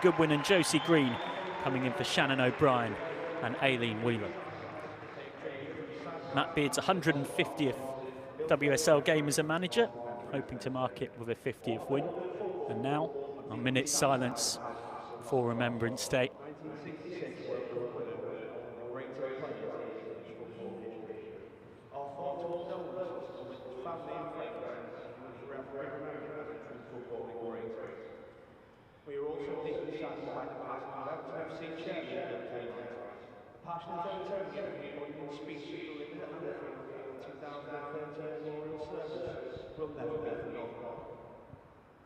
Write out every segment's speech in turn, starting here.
Goodwin and Josie Green coming in for Shannon O'Brien and Aileen Whelan. Matt Beard's 150th WSL game as a manager, hoping to mark it with a 50th win. And now, a minute's silence for Remembrance Day. We are also deeply saddened by the passing of FC chairman passionate Antonio speech delivered at Anfield in 2013 memorial service will never be forgotten.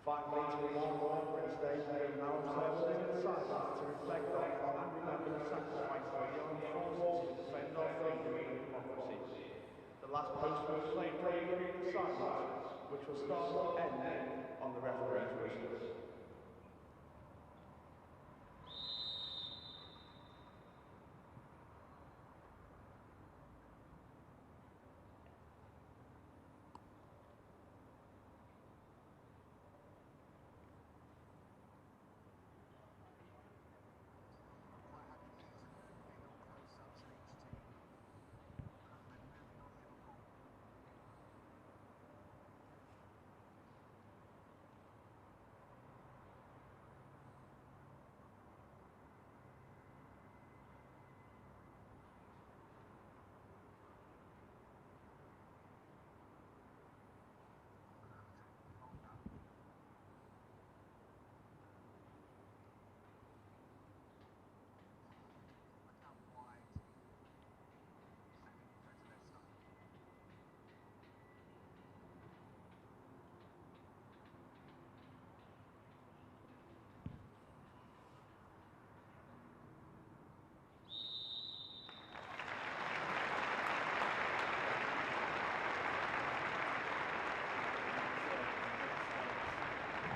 5 days to Remembrance Day, we are now observing in silence to reflect on and remember the sacrifice of the armed forces to defend our freedom and democracy. The last post was played in silence, which will start and end on the referee's whistle.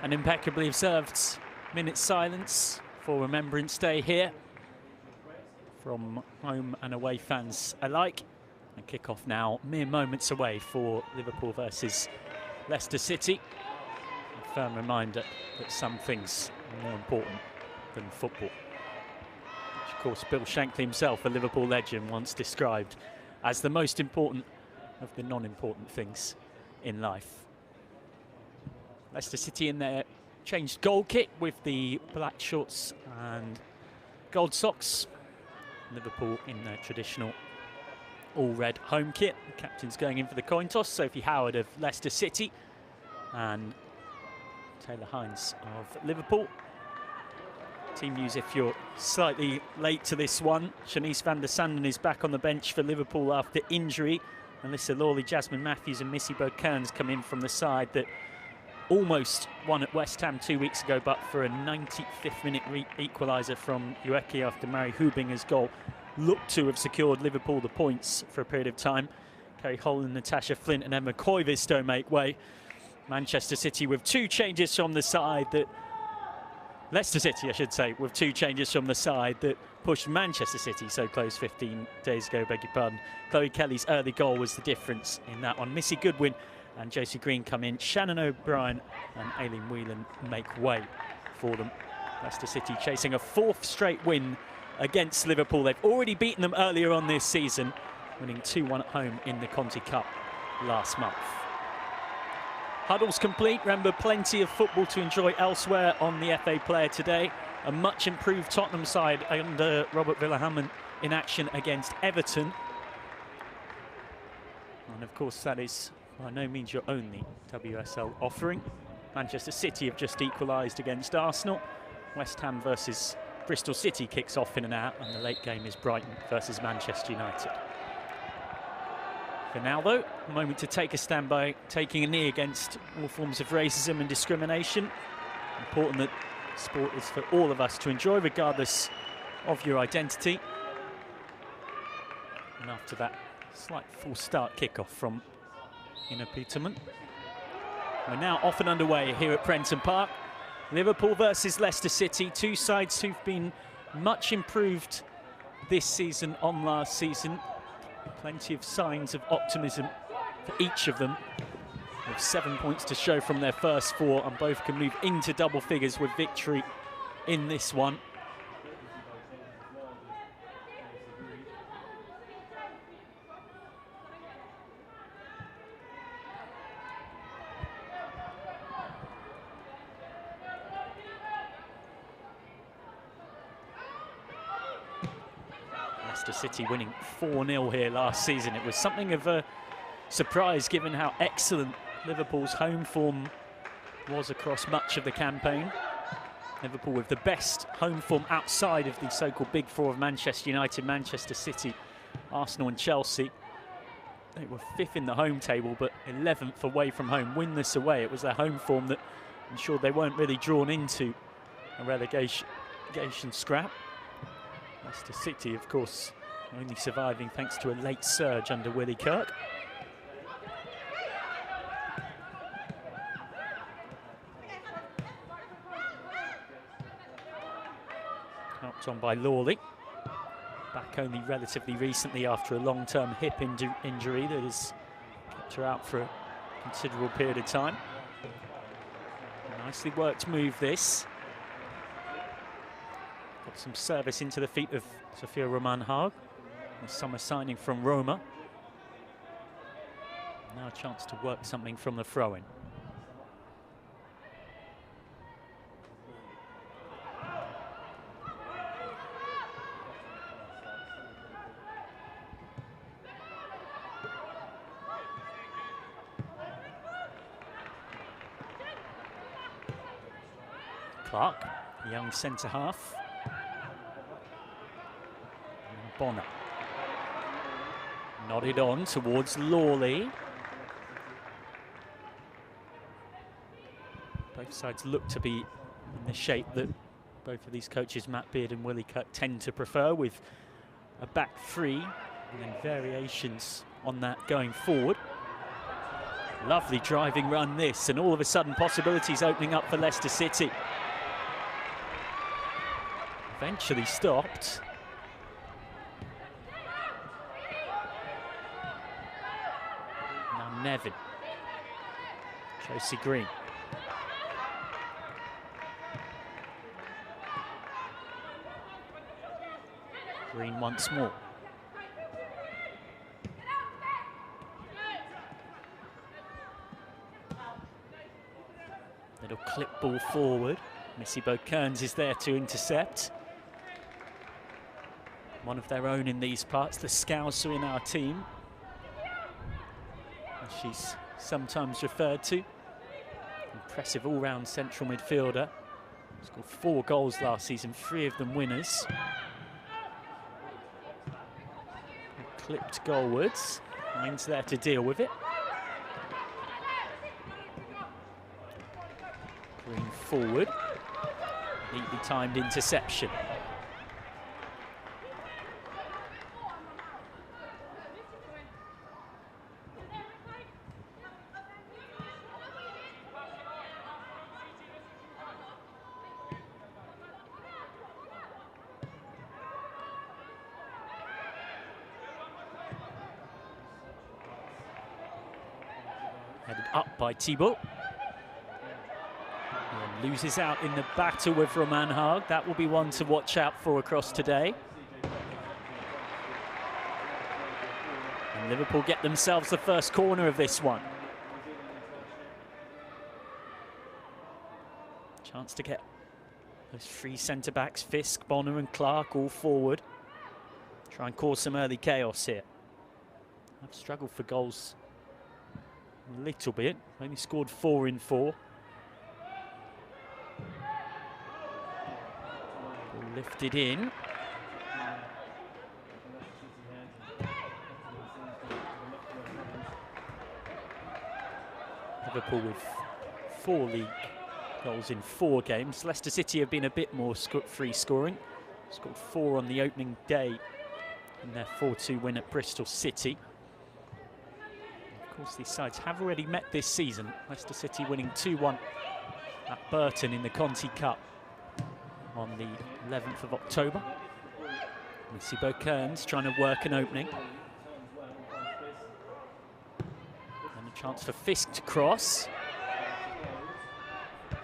An impeccably observed minute's silence for Remembrance Day here from home and away fans alike. And kick-off now mere moments away for Liverpool versus Leicester City. A firm reminder that some things are more important than football. Which, of course, Bill Shankly himself, a Liverpool legend, once described as the most important of the non-important things in life. Leicester City in their changed goal kit with the black shorts and gold socks. Liverpool in their traditional all-red home kit. The captain's going in for the coin toss. Sophie Howard of Leicester City and Taylor Hines of Liverpool. Team news if you're slightly late to this one. Shanice van der Sanden is back on the bench for Liverpool after injury. Alyssa Lawley, Jasmine Matthews and Missy Bo-Kearns come in from the side that almost won at West Ham 2 weeks ago, but for a 95th minute equaliser from Ueki after Mary Hubinger's goal looked to have secured Liverpool the points for a period of time. Kerry Holland, Natasha Flint and Emma Koivis don't make way. Manchester City with two changes from the side that... Leicester City, I should say, with two changes from the side that pushed Manchester City so close 15 days ago, beg your pardon. Chloe Kelly's early goal was the difference in that one. Missy Goodwin and Josie Green come in. Shannon O'Brien and Aileen Whelan make way for them. Leicester City chasing a fourth straight win against Liverpool. They've already beaten them earlier on this season, winning 2-1 at home in the Conti Cup last month. Huddle's complete. Remember, plenty of football to enjoy elsewhere on the FA Player today. A much improved Tottenham side under Robert Villahamon in action against Everton. And of course, that is by no means your only WSL offering. Manchester City have just equalised against Arsenal. West Ham versus Bristol City kicks off in an hour, and the late game is Brighton versus Manchester United. For now, though, a moment to take a stand by taking a knee against all forms of racism and discrimination. Important that sport is for all of us to enjoy, regardless of your identity. And after that slight full start kickoff from Ina Peterman. We're now off and underway here at Prenton Park. Liverpool versus Leicester City, two sides who've been much improved this season on last season. Plenty of signs of optimism for each of them. With 7 points to show from their first four, and both can move into double figures with victory in this one. Leicester City winning 4-0 here last season. It was something of a surprise given how excellent Liverpool's home form was across much of the campaign. Liverpool with the best home form outside of the so-called Big Four of Manchester United, Manchester City, Arsenal and Chelsea. They were 5th in the home table, but 11th away from home, winless away. It was their home form that ensured they weren't really drawn into a relegation scrap. Leicester City, of course, only surviving thanks to a late surge under Willie Kirk. Helped on by Lawley. Back only relatively recently after a long-term hip injury that has kept her out for a considerable period of time. A nicely worked move, this. Got some service into the feet of Sophia Roman-Haag, a summer signing from Roma. Now a chance to work something from the throw-in. Clark, young centre-half. Bonner. Nodded on towards Lawley. Both sides look to be in the shape that both of these coaches, Matt Beard and Willie Kirk, tend to prefer, with a back three and then variations on that going forward. Lovely driving run, this, and all of a sudden possibilities opening up for Leicester City. Eventually stopped. Now Nevin. Tracy Green. Green once more. Little clip ball forward. Missy Kearns is there to intercept. One of their own in these parts, the Scouser in our team, as she's sometimes referred to. Impressive all-round central midfielder. Scored 4 goals last season, 3 of them winners. Clipped goalwards. Hines there to deal with it. Green forward. Neatly timed interception. Headed up by Thibault. And loses out in the battle with Roman-Haag. That will be one to watch out for across today. And Liverpool get themselves the first corner of this one. Chance to get those 3 centre-backs, Fisk, Bonner and Clark, all forward. Try and cause some early chaos here. I've struggled for goals a little bit. Only scored 4 in 4. Lifted in. Liverpool with 4 league goals in 4 games. Leicester City have been a bit more free scoring. Scored 4 on the opening day in their 4-2 win at Bristol City. Of course, these sides have already met this season. Leicester City winning 2-1 at Burton in the Conti Cup on the 11th of October. Missy Kearns trying to work an opening. And a chance for Fisk to cross.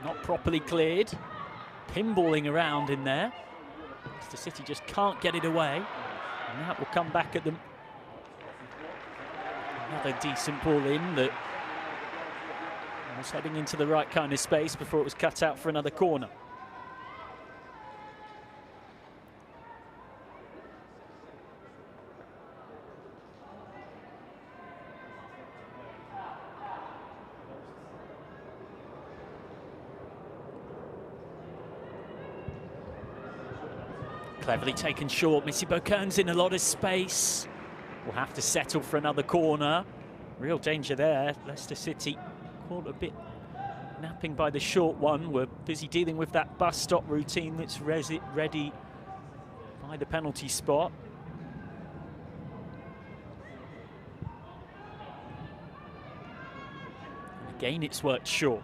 Not properly cleared. pinballing around in there. Leicester City just can't get it away, and that will come back at them. Another decent ball in that was heading into the right kind of space before it was cut out for another corner. Cleverly taken short. Missy Bokern's in a lot of space. Will have to settle for another corner. Real danger there. Leicester City caught a bit napping by the short one. We're busy dealing with that bus stop routine that's ready by the penalty spot. And again, it's worked short.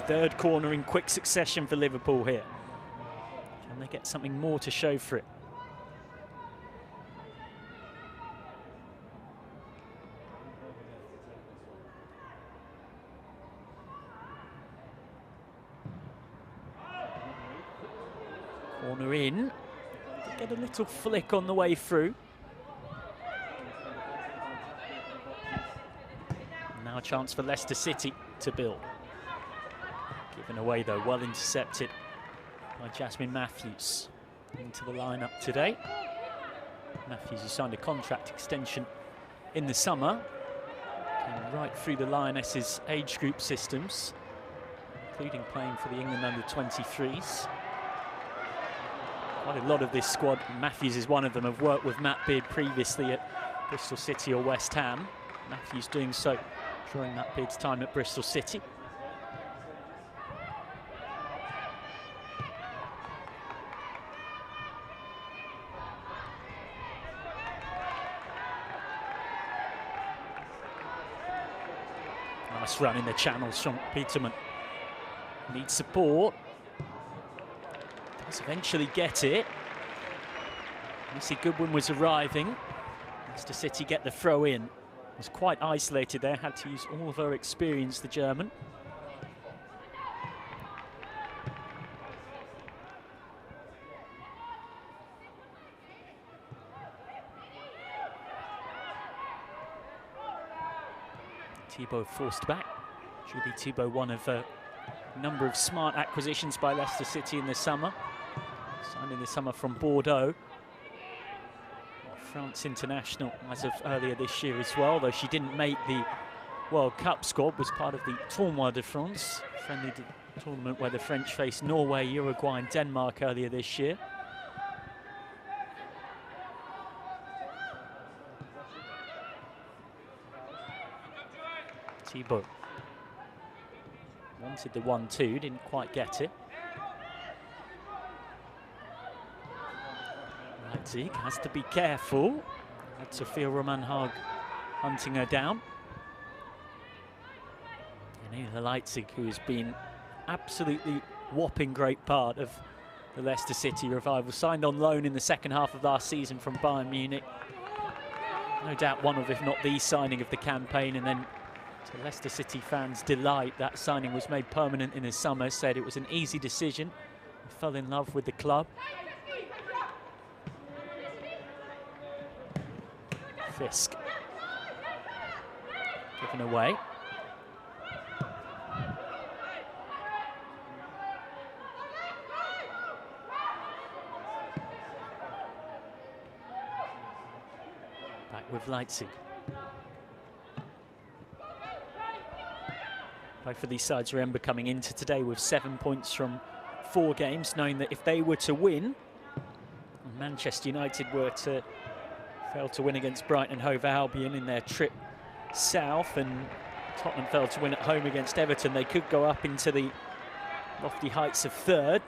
Third corner in quick succession for Liverpool here. Can they get something more to show for it? Corner in. Get a little flick on the way through. Now a chance for Leicester City to build. Given away though, well intercepted by Jasmine Matthews. Into the lineup today. Matthews, who signed a contract extension in the summer, came right through the Lionesses' age group systems, including playing for the England under-23s. Quite a lot of this squad, Matthews is one of them, have worked with Matt Beard previously at Bristol City or West Ham. Matthews doing so during Matt Beard's time at Bristol City. Nice run in the channels from Peterman. Needs support. Does eventually get it. Missy Goodwin was arriving. Leicester City get the throw in. Was quite isolated there, had to use all of her experience, the German. Thibault forced back. Julie Thibault, one of a number of smart acquisitions by Leicester City in the summer. Signed in the summer from Bordeaux. France international as of earlier this year as well, though she didn't make the World Cup squad, was part of the Tournoi de France, friendly tournament where the French faced Norway, Uruguay and Denmark earlier this year. Thibault wanted the 1-2, didn't quite get it. Leipzig has to be careful. Had Sophia Roman-Haag hunting her down. And Leipzig, who has been absolutely whopping great part of the Leicester City revival, signed on loan in the second half of last season from Bayern Munich. No doubt one of, if not the signing of the campaign, and then to Leicester City fans' delight, that signing was made permanent in the summer. Said it was an easy decision. He fell in love with the club. Fisk given away. Back with Leipzig. Both of these sides, remember, coming into today with 7 points from 4 games, knowing that if they were to win, Manchester United were to fail to win against Brighton and Hove Albion in their trip south, and Tottenham failed to win at home against Everton, they could go up into the lofty heights of third.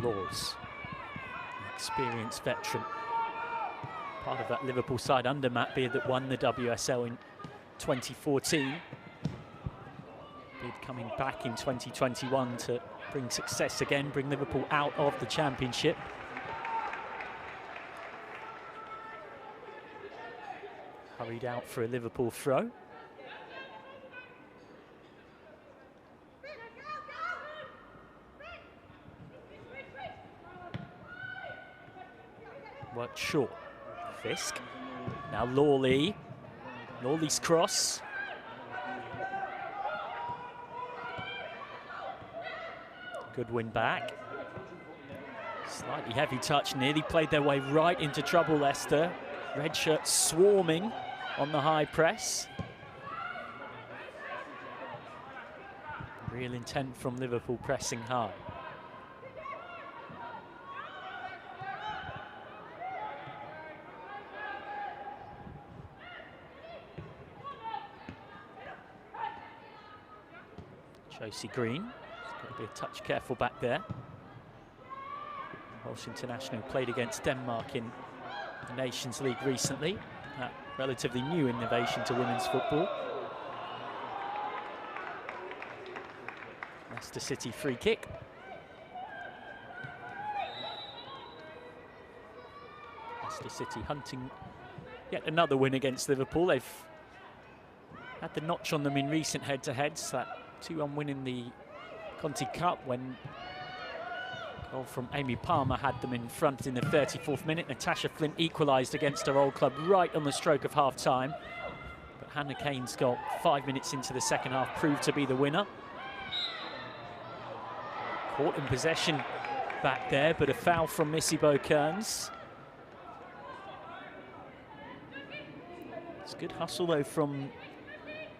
Laws, experienced veteran, part of that Liverpool side under Matt Beard that won the WSL in 2014. Beard coming back in 2021 to bring success again, bring Liverpool out of the Championship. Carried out for a Liverpool throw. Worked short. Fisk. Now Lawley. Lawley's cross. Good win back. Slightly heavy touch, nearly played their way right into trouble, Leicester. Red shirts swarming on the high press. Real intent from Liverpool pressing high. Josie Green, got to be a touch careful back there. Welsh international played against Denmark in the Nations League recently. That relatively new innovation to women's football. Leicester City free kick. Leicester City hunting yet another win against Liverpool. They've had the notch on them in recent head-to-heads. That 2-1 win in the Conti Cup when goal from Amy Palmer had them in front in the 34th minute. Natasha Flint equalised against her old club right on the stroke of half-time. But Hannah Kane's goal 5 minutes into the second half proved to be the winner. Caught in possession back there, but a foul from Missy Kearns. It's good hustle though from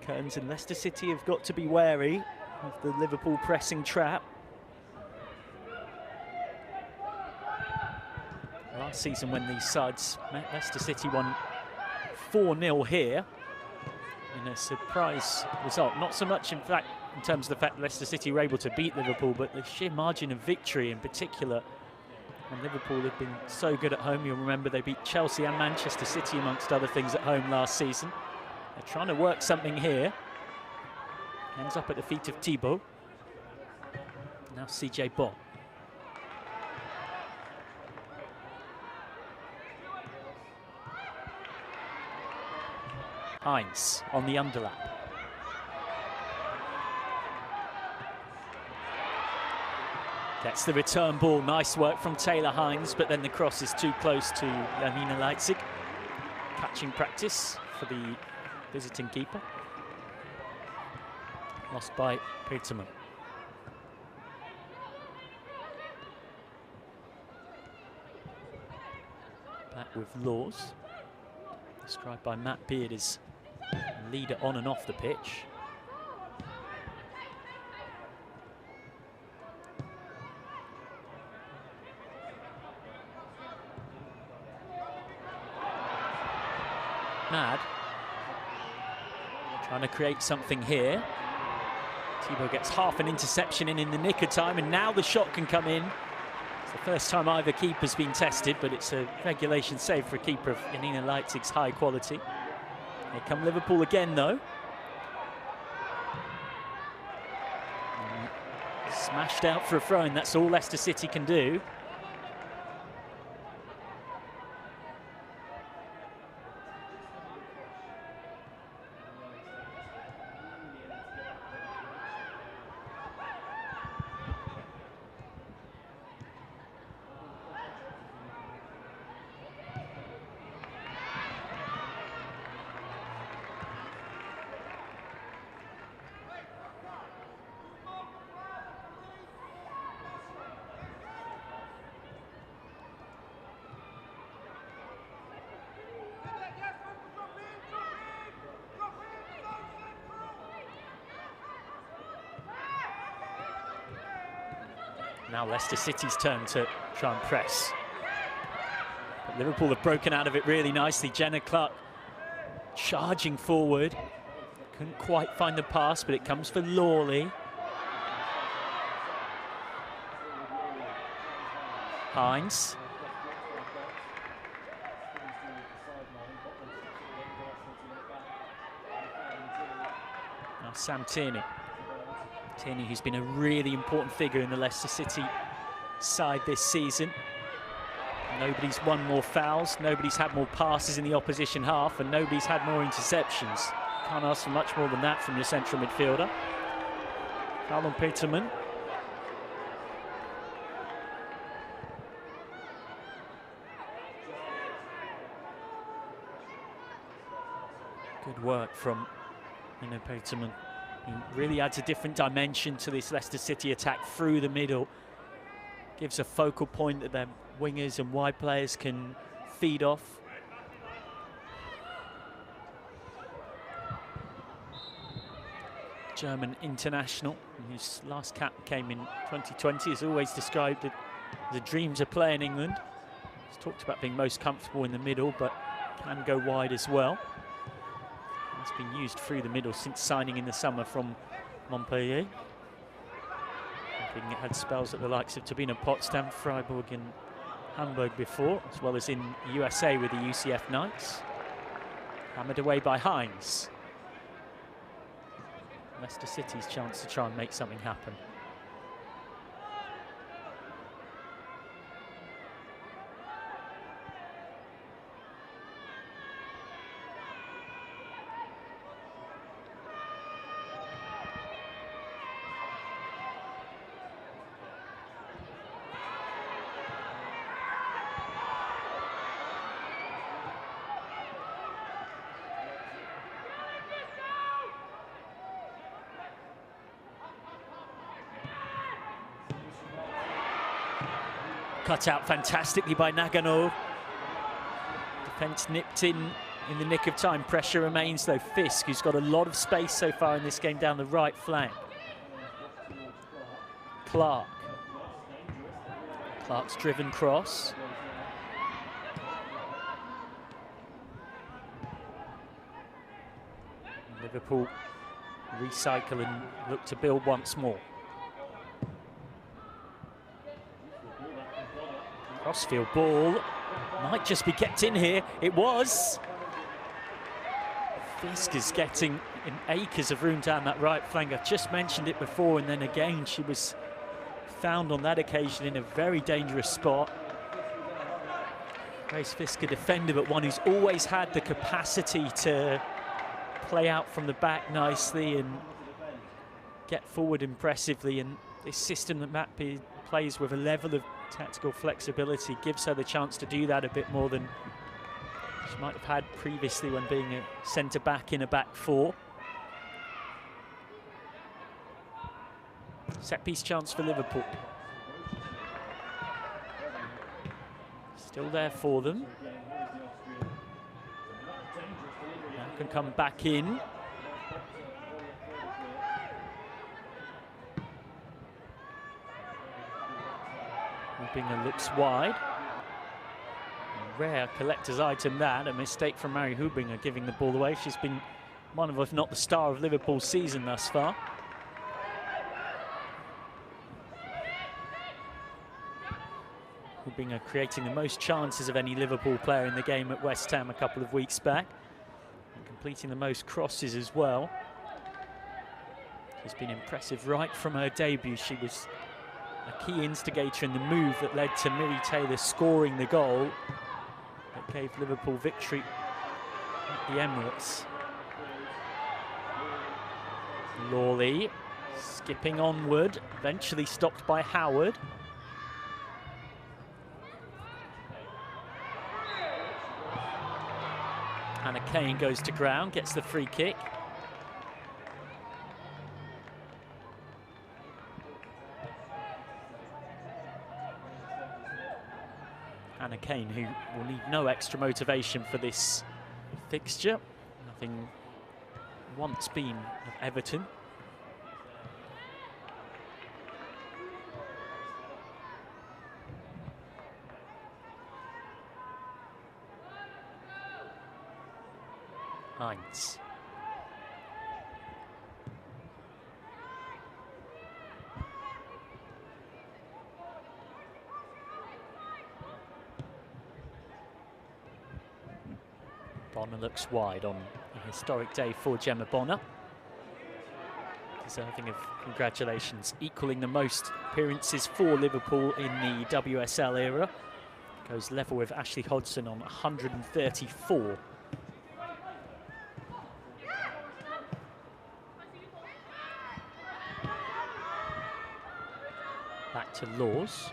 Kearns, and Leicester City have got to be wary of the Liverpool pressing trap. Last season when these sides met, Leicester City won 4-0 here in a surprise result. Not so much in fact in terms of the fact that Leicester City were able to beat Liverpool, but the sheer margin of victory in particular. And Liverpool have been so good at home. You'll remember they beat Chelsea and Manchester City amongst other things at home last season. They're trying to work something here. Ends up at the feet of Thibault. Now CJ Bott. Hines on the underlap. Gets the return ball. Nice work from Taylor Hines, but then the cross is too close to Janina Leipzig. Catching practice for the visiting keeper. Lost by Peterman. Back with Laws. Described by Matt Beard as a leader on and off the pitch. Mad. Trying to create something here. Thibault gets half an interception in the nick of time, and now the shot can come in. It's the first time either keeper's been tested, but it's a regulation save for a keeper of Janina Leipzig's high quality. Here come Liverpool again, though. Smashed out for a throw-in. That's all Leicester City can do. Now Leicester City's turn to try and press. But Liverpool have broken out of it really nicely. Jenna Clark charging forward. Couldn't quite find the pass, but it comes for Lawley. Hines. Now Sam Tierney. Tierney, who's been a really important figure in the Leicester City side this season. Nobody's won more fouls, nobody's had more passes in the opposition half, and nobody's had more interceptions. Can't ask for much more than that from your central midfielder. Foul on Peterman. Good work from Peterman. He really adds a different dimension to this Leicester City attack through the middle. Gives a focal point that their wingers and wide players can feed off. German international, whose last cap came in 2020, is always described as a dream to play in England. He's talked about being most comfortable in the middle, but can go wide as well. He's been used through the middle since signing in the summer from Montpellier. He had spells at the likes of Turbine Potsdam, Freiburg and Hamburg before, as well as in USA with the UCF Knights. Hammered away by Hines. Leicester City's chance to try and make something happen. Cut out fantastically by Nagano. Defence nipped in the nick of time. Pressure remains though. Fisk, who's got a lot of space so far in this game down the right flank. Clark. Clark's driven cross. Liverpool recycle and look to build once more. Crossfield ball might just be kept in here. It was. Fisk is getting in acres of room down that right flank. I've just mentioned it before, and then again she was found on that occasion in a very dangerous spot. Grace Fisk, a defender, but one who's always had the capacity to play out from the back nicely and get forward impressively. And this system that Matt plays with a level of tactical flexibility gives her the chance to do that a bit more than she might have had previously when being a centre-back in a back four. Set-piece chance for Liverpool. Still there for them. Now can come back in. Hubinger looks wide. A rare collector's item that, a mistake from Mary Hubinger giving the ball away. She's been one of, if not the star of Liverpool's season thus far. Hubinger creating the most chances of any Liverpool player in the game at West Ham a couple of weeks back. And completing the most crosses as well. She's been impressive right from her debut. She was a key instigator in the move that led to Miri Taylor scoring the goal that gave Liverpool victory at the Emirates. Lawley skipping onward, eventually stopped by Howard. Hannah Kane goes to ground, gets the free kick. Hannah Kane, who will need no extra motivation for this fixture, having once been of Everton. Hines. Bonner looks wide on a historic day for Gemma Bonner. Deserving of congratulations, equaling the most appearances for Liverpool in the WSL era. Goes level with Ashley Hodgson on 134. Back to Laws.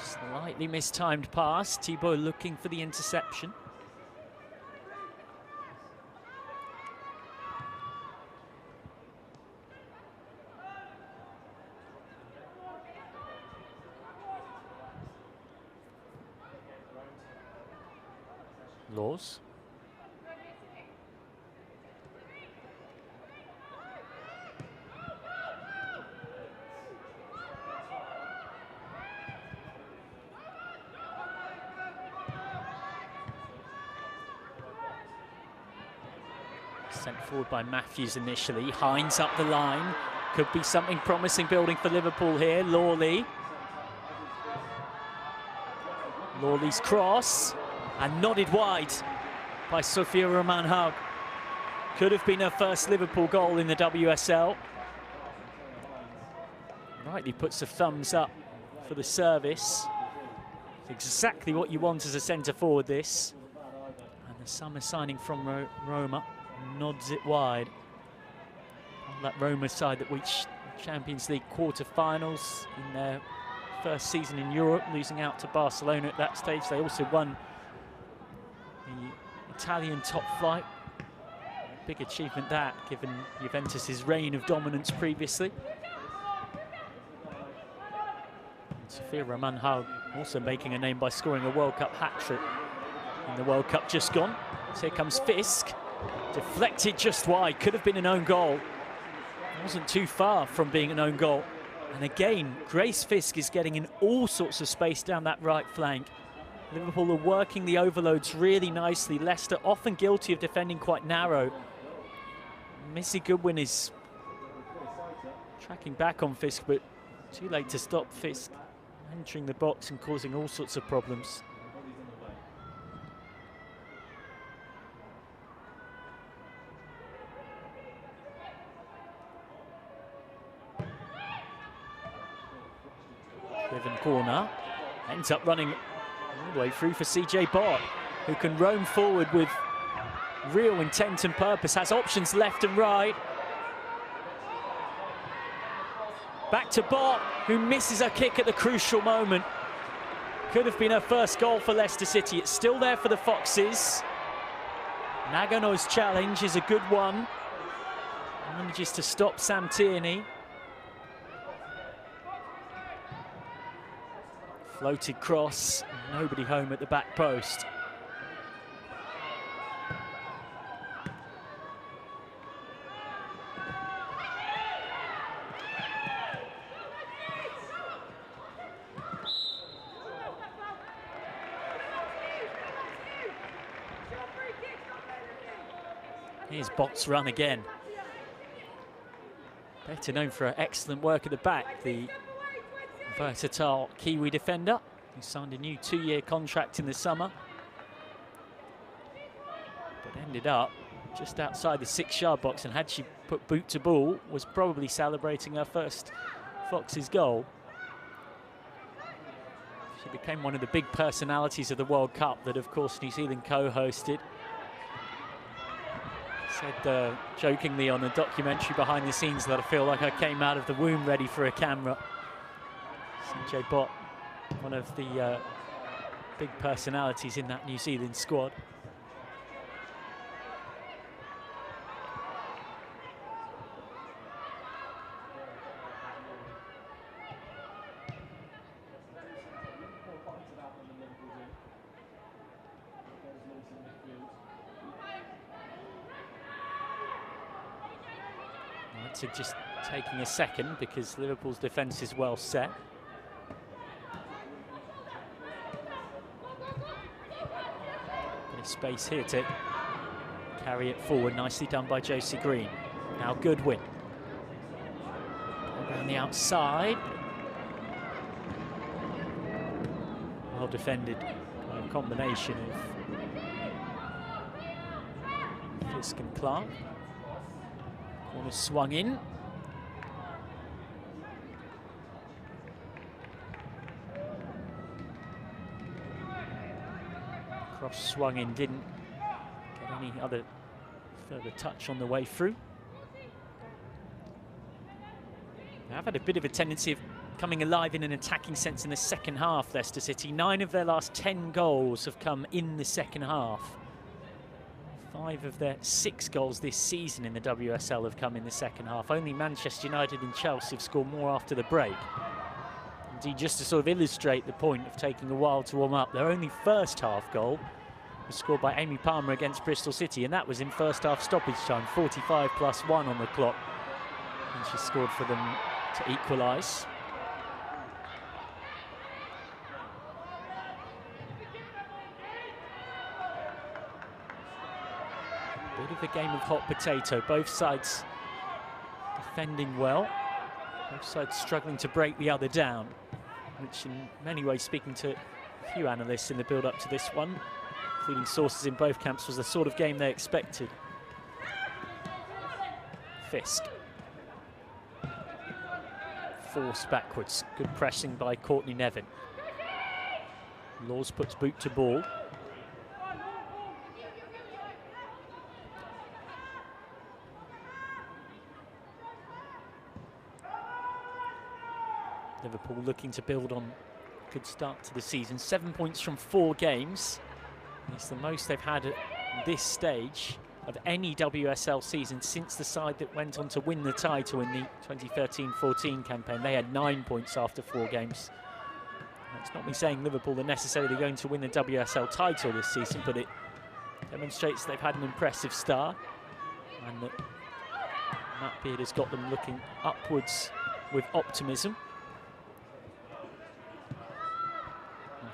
Slightly mistimed pass. Thibault looking for the interception. Laws. Sent forward by Matthews initially. Hines up the line. Could be something promising building for Liverpool here. Lawley. Lawley's cross. And nodded wide by Sophia Roman-Haug. Could have been her first Liverpool goal in the WSL. Rightly puts a thumbs up for the service. It's exactly what you want as a centre forward, this. And the summer signing from Roma nods it wide. On that Roma side that reached Champions League quarter-finals in their first season in Europe, losing out to Barcelona at that stage. They also won the Italian top flight. Big achievement that, given Juventus's reign of dominance previously. And Sophia Roman-Haug also making a name by scoring a World Cup hat-trick in the World Cup just gone. So here comes Fisk, deflected just wide, could have been an own goal. Wasn't too far from being an own goal. And again, Grace Fisk is getting in all sorts of space down that right flank. Liverpool are working the overloads really nicely. Leicester often guilty of defending quite narrow. Missy Goodwin is tracking back on Fisk, but too late to stop Fisk entering the box and causing all sorts of problems. Driven corner, ends up running all the way through for CJ Bott, who can roam forward with real intent and purpose, has options left and right. Back to Bott, who misses a kick at the crucial moment. Could have been her first goal for Leicester City. It's still there for the Foxes. Nagano's challenge is a good one. Manages to stop Sam Tierney. Floated cross, nobody home at the back post. Here's Bott's run again. Better known for her excellent work at the back, the versatile Kiwi defender who signed a new 2-year contract in the summer, but ended up just outside the 6-yard box, and had she put boot to ball, was probably celebrating her first Foxes goal. She became one of the big personalities of the World Cup that, of course, New Zealand co-hosted. Said jokingly on a documentary behind the scenes that I feel like I came out of the womb ready for a camera. CJ Bott, one of the big personalities in that New Zealand squad. To just taking a second because Liverpool's defence is well set. Bit of space here to carry it forward. Nicely done by Josie Green. Now Goodwin. Around the outside. Well defended by a combination of Fisk and Clark. Corner swung in. Cross swung in, didn't get any other further touch on the way through. They have had a bit of a tendency of coming alive in an attacking sense in the second half, Leicester City. 9 of their last 10 goals have come in the second half. 5 of their 6 goals this season in the WSL have come in the second half. Only Manchester United and Chelsea have scored more after the break. Indeed, just to sort of illustrate the point of taking a while to warm up, their only first half goal was scored by Amy Palmer against Bristol City, and that was in first half stoppage time, 45+1 on the clock. And she scored for them to equalise. Bit of a game of hot potato, both sides defending well, both sides struggling to break the other down, which in many ways, speaking to a few analysts in the build-up to this one, including sources in both camps, was the sort of game they expected. Fisk. Forced backwards. Good pressing by Courtney Nevin. Laws puts boot to ball. Liverpool looking to build on a good start to the season. 7 points from 4 games. It's the most they've had at this stage of any WSL season since the side that went on to win the title in the 2013-14 campaign. They had 9 points after 4 games. That's not me saying Liverpool are necessarily going to win the WSL title this season, but it demonstrates they've had an impressive start, and that Matt Beard has got them looking upwards with optimism.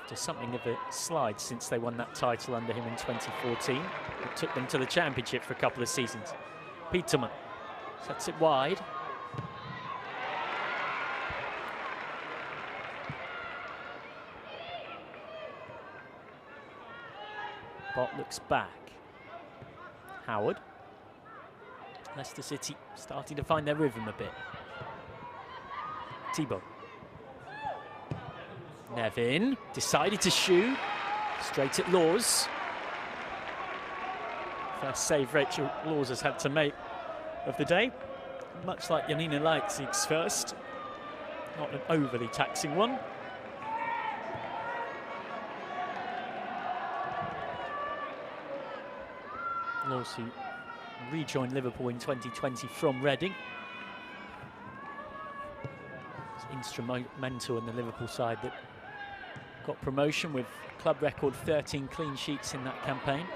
After something of a slide since they won that title under him in 2014. It took them to the Championship for a couple of seasons. Peterman sets it wide. Bott looks back. Howard. Leicester City starting to find their rhythm a bit. Thibault. Nevin decided to shoot, straight at Laws. First save Rachel Laws has had to make of the day. Much like Janina Leitzig's first. Not an overly taxing one. Laws, who rejoined Liverpool in 2020 from Reading. Was instrumental in the Liverpool side that got promotion with club record 13 clean sheets in that campaign.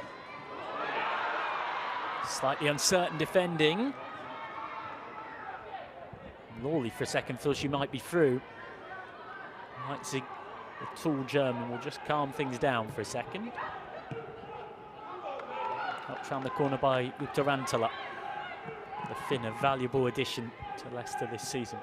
Slightly uncertain defending. Lawley for a second thought she might be through. Leipzig, the tall German, will just calm things down for a second. Helped round the corner by Jutta Rantala. The Finn, a valuable addition to Leicester this season.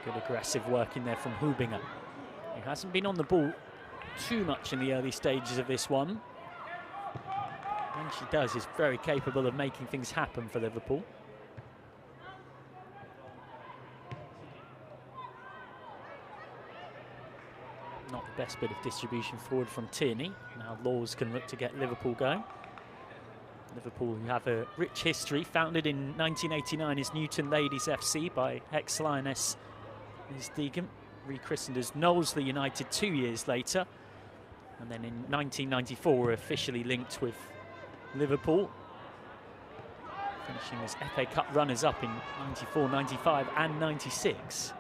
Good aggressive work in there from Hubinger, who hasn't been on the ball too much in the early stages of this one. When she does, is very capable of making things happen for Liverpool. Not the best bit of distribution forward from Tierney. Now Laws can look to get Liverpool going. Liverpool, who have a rich history, founded in 1989 as Newton Ladies FC by ex-Lioness Liz Deegan, rechristened as Knowsley United 2 years later, and then in 1994 were officially linked with Liverpool, finishing as FA Cup runners-up in 94, 95 and 96.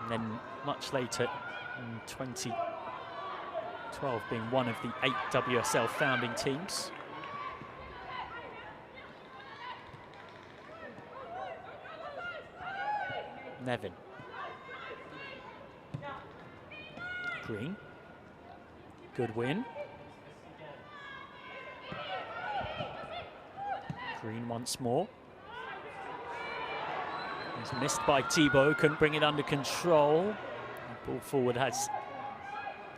And then much later in 2012 being one of the 8 WSL founding teams. Nevin. Green. Good win. Green once more. He's missed by Thibault, couldn't bring it under control. Ball forward has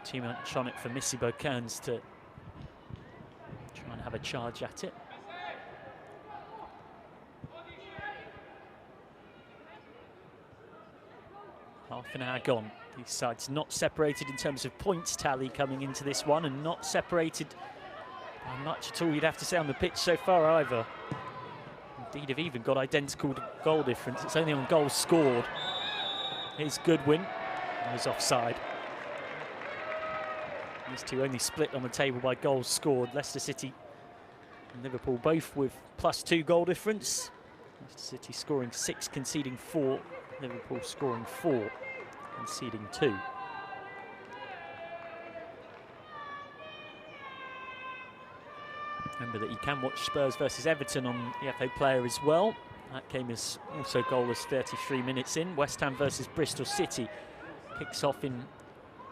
too much on it for Missy Kearns to try and have a charge at it. Half an hour gone. These sides not separated in terms of points tally coming into this one, and not separated by much at all, you'd have to say, on the pitch so far either. Indeed, have even got identical goal difference. It's only on goals scored. Here's Goodwin. He's offside. These two only split on the table by goals scored. Leicester City and Liverpool both with +2 goal difference. Leicester City scoring 6, conceding 4. Liverpool scoring 4, conceding 2. Remember that you can watch Spurs versus Everton on the FA Player as well. That game is also goalless 33 minutes in. West Ham versus Bristol City kicks off in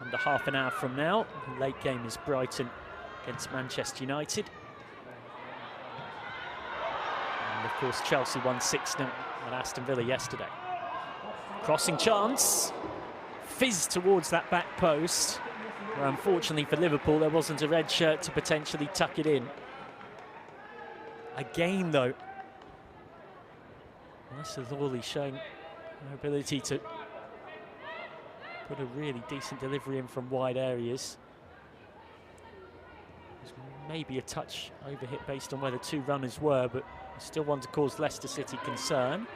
under half an hour from now. The late game is Brighton against Manchester United. And of course Chelsea won 6-0 at Aston Villa yesterday. Crossing chance, fizz towards that back post, where unfortunately for Liverpool there wasn't a red shirt to potentially tuck it in. Again though, Leicester Lawley showing their ability to put a really decent delivery in from wide areas. There's maybe a touch overhit based on where the two runners were, but still one to cause Leicester City concern.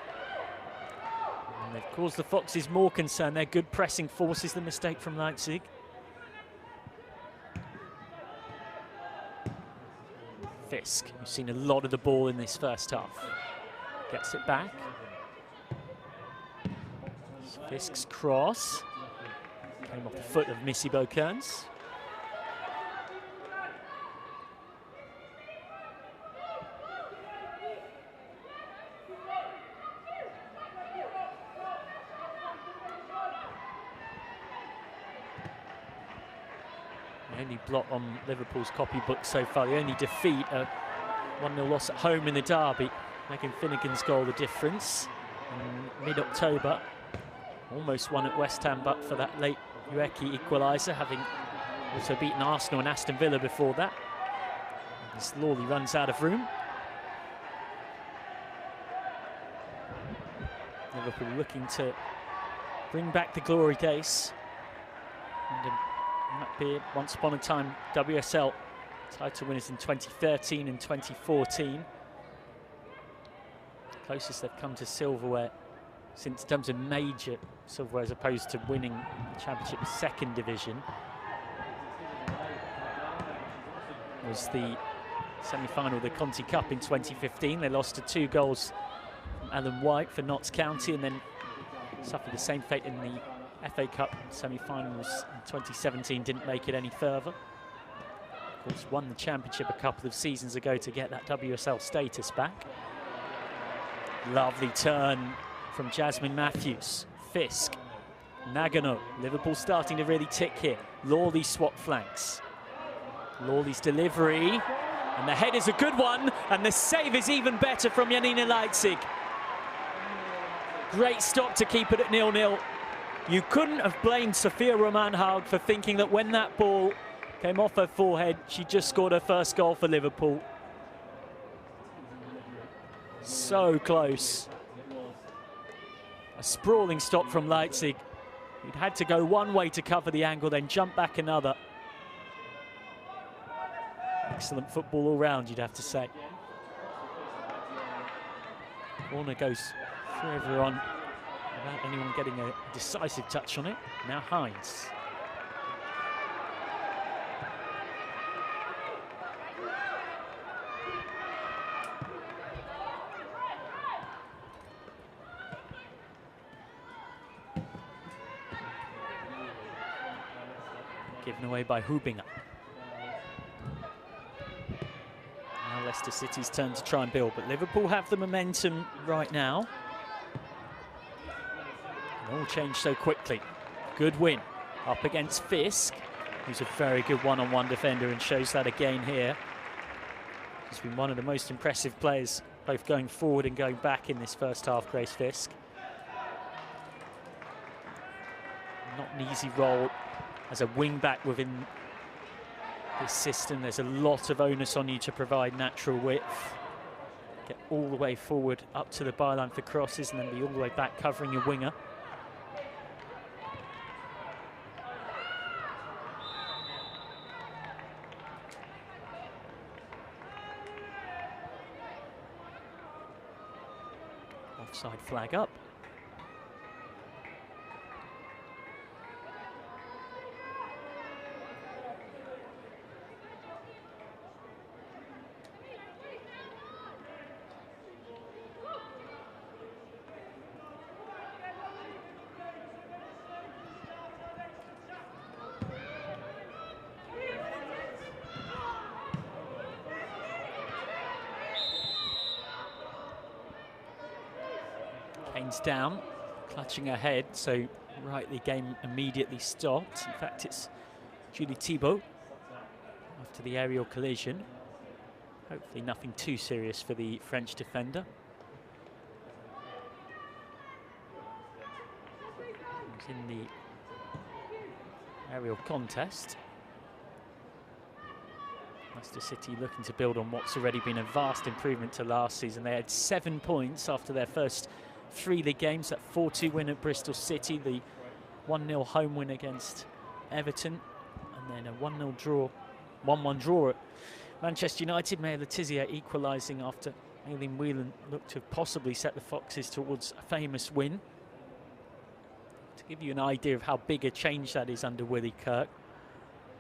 And they've caused the Foxes more concern. Their good pressing forces the mistake from Leipzig. Fisk, who's seen a lot of the ball in this first half, gets it back. Fisk's cross came off the foot of Missy Kearns. The only blot on Liverpool's copybook so far, the only defeat, a 1-0 loss at home in the derby. Megan Finnegan's goal the difference in mid-October. Almost won at West Ham, but for that late Ueki equaliser, having also beaten Arsenal and Aston Villa before that. As Lawley runs out of room. Liverpool looking to bring back the glory days. And might be once upon a time WSL title winners in 2013 and 2014. Closest they've come to silverware since, in terms of major silverware, as opposed to winning the championship second division, was the semi-final of the Conti Cup in 2015. They lost to 2 goals from Alan White for Notts County, and then suffered the same fate in the FA Cup semi-finals in 2017, didn't make it any further. Of course, won the championship a couple of seasons ago to get that WSL status back. Lovely turn from Jasmine Matthews. Fisk, Nagano. Liverpool starting to really tick here. Lawley swap flanks. Lawley's delivery, and the head is a good one, and the save is even better from Janina Leipzig. Great stop to keep it at 0-0. You couldn't have blamed Sophia Romanhaug for thinking that when that ball came off her forehead, she just scored her first goal for Liverpool. So close. A sprawling stop from Leipzig. He'd had to go one way to cover the angle, then jump back another. Excellent football all round, you'd have to say. Corner goes through everyone without anyone getting a decisive touch on it. Now Hines. Given away by Hubinger. Now Leicester City's turn to try and build, but Liverpool have the momentum right now. It all changed so quickly. Good win up against Fisk, who's a very good one-on-one defender, and shows that again here. He's been one of the most impressive players, both going forward and going back in this first half, Grace Fisk. Not an easy role as a wing-back within this system. There's a lot of onus on you to provide natural width. Get all the way forward up to the byline for crosses and then be all the way back covering your winger. Offside flag up. Kane's down, clutching ahead, so rightly game immediately stopped. In fact, it's Julie Thibault after the aerial collision. Hopefully nothing too serious for the French defender. He's in the aerial contest. Leicester City looking to build on what's already been a vast improvement to last season. They had 7 points after their first 3 league games, that 4-2 win at Bristol City, the 1-0 home win against Everton, and then a 1-0 draw, 1-1 draw at Manchester United. Maya Letizia equalising after Aileen Whelan looked to have possibly set the Foxes towards a famous win. To give you an idea of how big a change that is under Willie Kirk,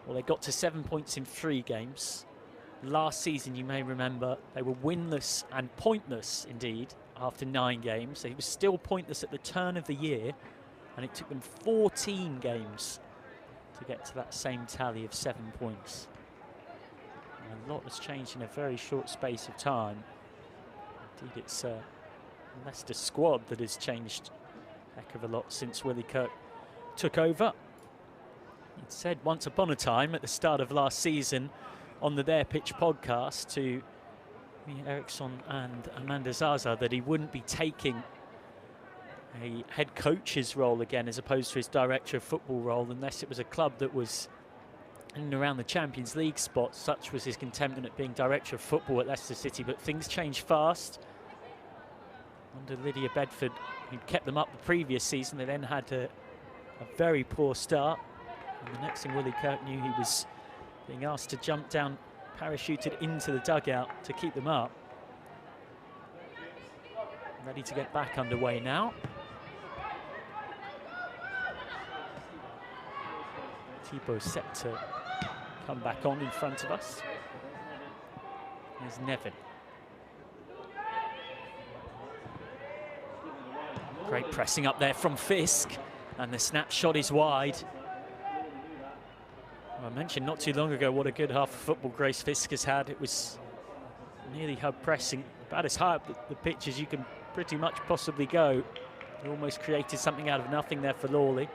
well, they got to 7 points in 3 games. Last season, you may remember, they were winless and pointless indeed after 9 games. He was still pointless at the turn of the year, and it took them 14 games to get to that same tally of 7 points. And a lot has changed in a very short space of time. Indeed, it's a Leicester squad that has changed a heck of a lot since Willie Kirk took over. He'd said once upon a time at the start of last season on the Their Pitch podcast to Mia Eriksson and Amanda Zaza that he wouldn't be taking a head coach's role again as opposed to his director of football role unless it was a club that was in and around the Champions League spot. Such was his contentment at being director of football at Leicester City, but things changed fast. Under Lydia Bedford, who'd kept them up the previous season, they then had a very poor start. And the next thing Willie Kirk knew, he was being asked to jump down, parachuted into the dugout to keep them up. Ready to get back underway now. Thibault set to come back on in front of us. There's Nevin. Great pressing up there from Fisk, and the snapshot is wide. I mentioned not too long ago what a good half of football Grace Fisk has had. It was nearly her pressing, about as high up the pitch as you can pretty much possibly go. He almost created something out of nothing there for Lawley.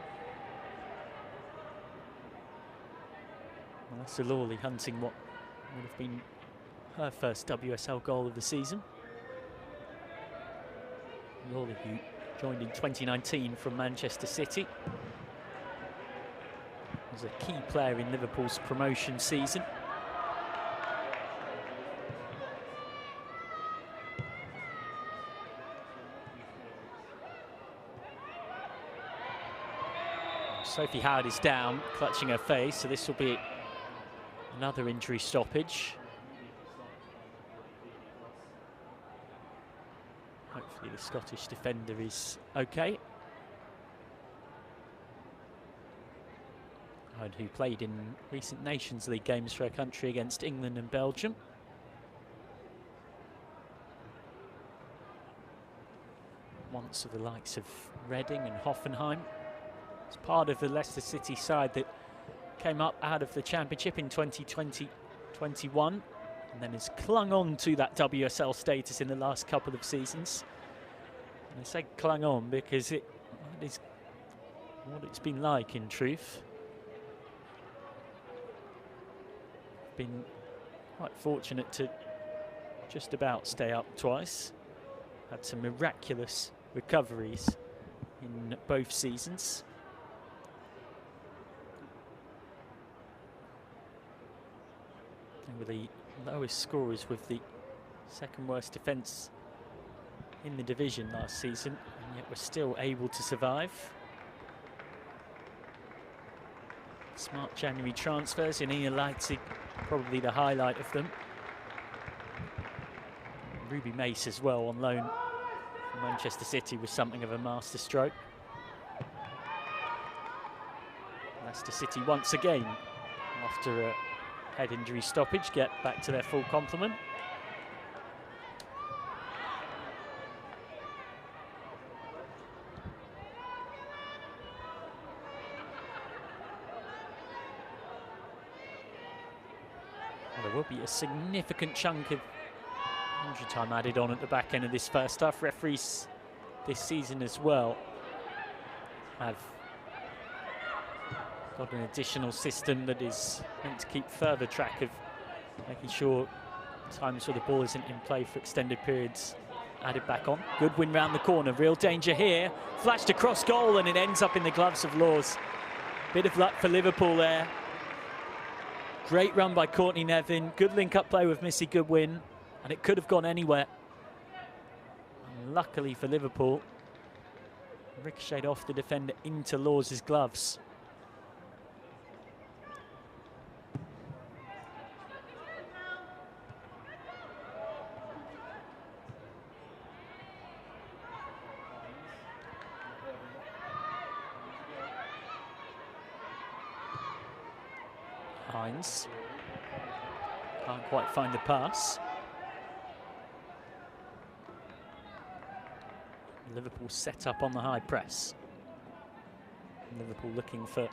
Well, that's Lawley hunting what would have been her first WSL goal of the season. Lawley, who joined in 2019 from Manchester City, was a key player in Liverpool's promotion season. Sophie Howard is down, clutching her face, so this will be another injury stoppage. Hopefully the Scottish defender is okay. Who played in recent Nations League games for her country against England and Belgium. Once of the likes of Reading and Hoffenheim. It's part of the Leicester City side that came up out of the Championship in 2020-21 and then has clung on to that WSL status in the last couple of seasons. And I say clung on because it is what it's been like in truth. Been quite fortunate to just about stay up twice. Had some miraculous recoveries in both seasons. were the lowest scorers with the second worst defence in the division last season, and yet we're still able to survive. Smart January transfers in Ina Leipzig, probably the highlight of them. Ruby Mace as well on loan from Manchester City was something of a masterstroke. Leicester City once again, after a head injury stoppage, get back to their full complement. Well, there will be a significant chunk of injury time added on at the back end of this first half. Referees this season as well have got an additional system that is meant to keep further track of making sure times where the ball isn't in play for extended periods added back on. Good win round the corner, real danger here. Flashed across goal and it ends up in the gloves of Laws. Bit of luck for Liverpool there. Great run by Courtney Nevin, good link-up play with Missy Goodwin, and it could have gone anywhere. And luckily for Liverpool, ricocheted off the defender into Laws' gloves. Hines can't quite find the pass. Liverpool set up on the high press. Liverpool looking for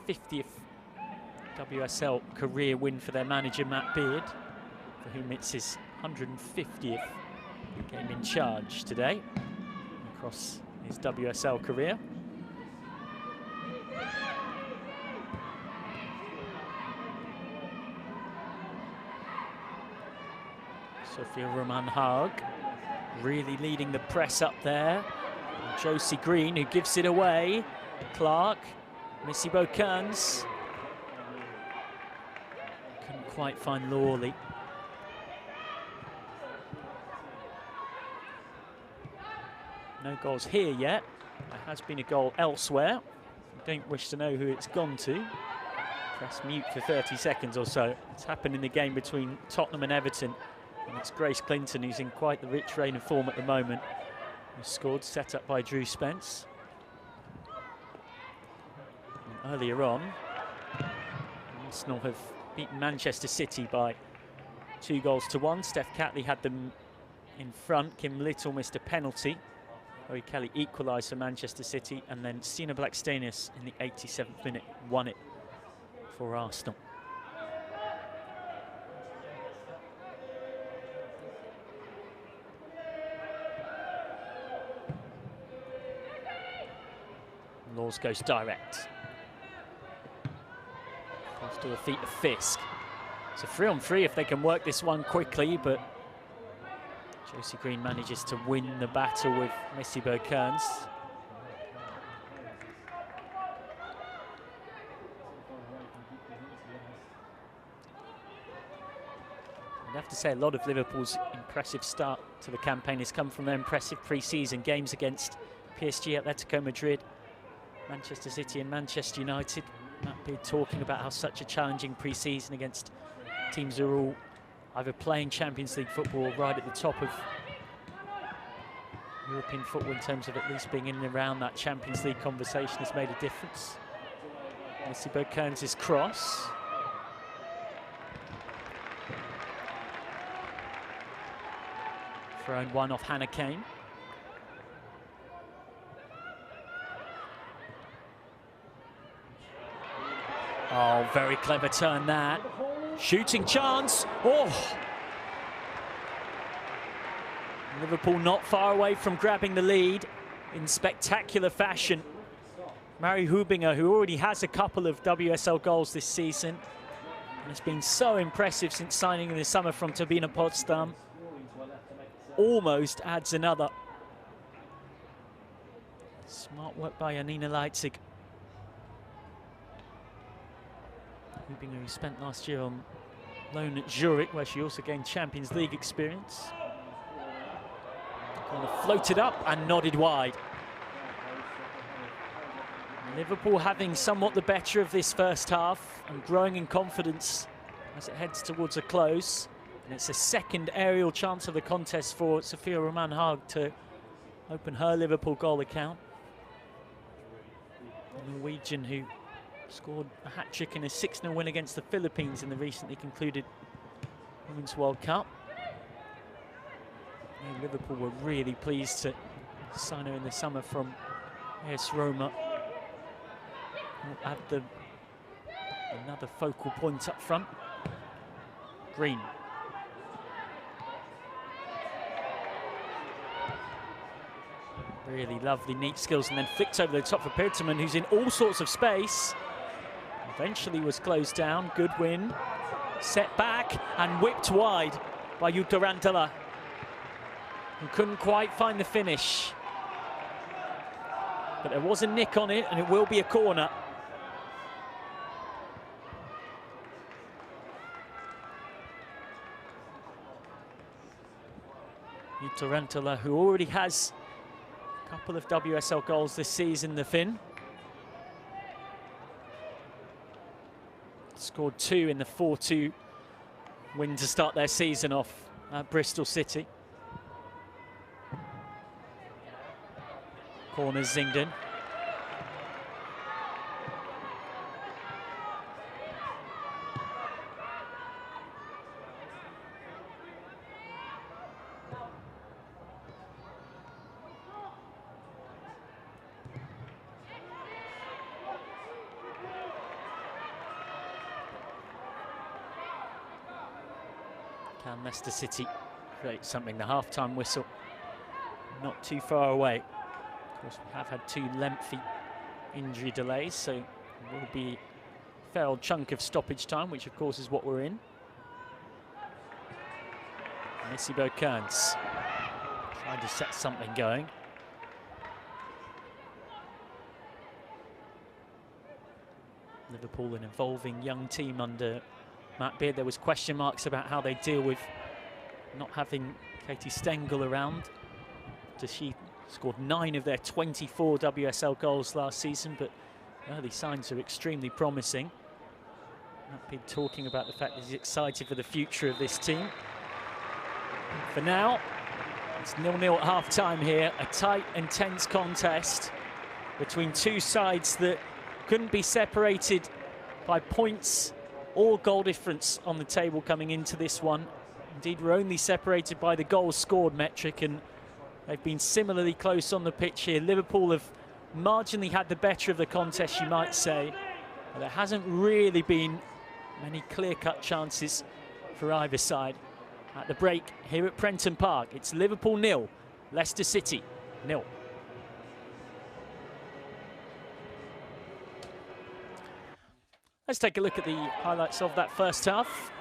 50th WSL career win for their manager Matt Beard, for whom it's his 150th game in charge today across his WSL career. Sophia Roman-Haag really leading the press up there. And Josie Green, who gives it away. Clark, Missy Kearns. Couldn't quite find Lawley. No goals here yet. There has been a goal elsewhere. Don't wish to know who it's gone to. Press mute for 30 seconds or so. It's happened in the game between Tottenham and Everton. And it's Grace Clinton, who's in quite the rich reign of form at the moment, who scored, set up by Drew Spence. And earlier on, Arsenal have beaten Manchester City by 2-1. Steph Catley had them in front. Kim Little missed a penalty. Chloe Kelly equalised for Manchester City, and then Sina Blackstenius in the 87th minute won it for Arsenal. Laws goes direct. Falls to the feet of Fisk. It's a 3-on-3 if they can work this one quickly, but Josie Green manages to win the battle with Missy Kearns. I'd have to say a lot of Liverpool's impressive start to the campaign has come from their impressive pre-season games against PSG, Atletico Madrid, Manchester City and Manchester United. Matt Beard talking about how such a challenging pre-season against teams who are all either playing Champions League football or right at the top of European football in terms of at least being in and around that Champions League conversation has made a difference. Missy Kearns' cross. Thrown one off Hannah Kane. Oh, very clever turn that. Shooting chance. Oh! Liverpool not far away from grabbing the lead in spectacular fashion. Mary Hubinger, who already has a couple of WSL goals this season, and has been so impressive since signing in the summer from Turbina Potsdam, almost adds another. Smart work by Janina Leipzig. Hubinger, who spent last year on loan at Zurich, where she also gained Champions League experience. Corner floated up and nodded wide. Liverpool having somewhat the better of this first half and growing in confidence as it heads towards a close. And it's a second aerial chance of the contest for Sophia Roman Haag to open her Liverpool goal account. The Norwegian, who scored a hat-trick in a 6-0 win against the Philippines in the recently concluded Women's World Cup. And Liverpool were really pleased to sign her in the summer from AS Roma. We'll add another focal point up front. Green. Really lovely, neat skills, and then flicked over the top for Peterman, who's in all sorts of space. Eventually was closed down. Good win. Set back and whipped wide by Jutta Rantala, who couldn't quite find the finish. But there was a nick on it, and it will be a corner. Jutta Rantala, who already has a couple of WSL goals this season, the Finn. Scored 2 in the 4-2 win to start their season off at Bristol City. Corner zinged in. Can Leicester City create something? The half-time whistle not too far away. Of course, we have had 2 lengthy injury delays, so it will be a fair old chunk of stoppage time, which of course is what we're in. Missy Kearns trying to set something going. Liverpool, an evolving young team under Matt Beard. There was question marks about how they deal with not having Katie Stengel around. She scored 9 of their 24 WSL goals last season, but early signs are extremely promising. Matt Beard talking about the fact that he's excited for the future of this team. For now, it's 0-0 at half-time here. A tight and tense contest between 2 sides that couldn't be separated by points or goal difference on the table coming into this one. Indeed, we're only separated by the goals scored metric, and they've been similarly close on the pitch here. Liverpool have marginally had the better of the contest, you might say. But there hasn't really been many clear-cut chances for either side. At the break here at Prenton Park, it's Liverpool 0, Leicester City 0. Let's take a look at the highlights of that first half.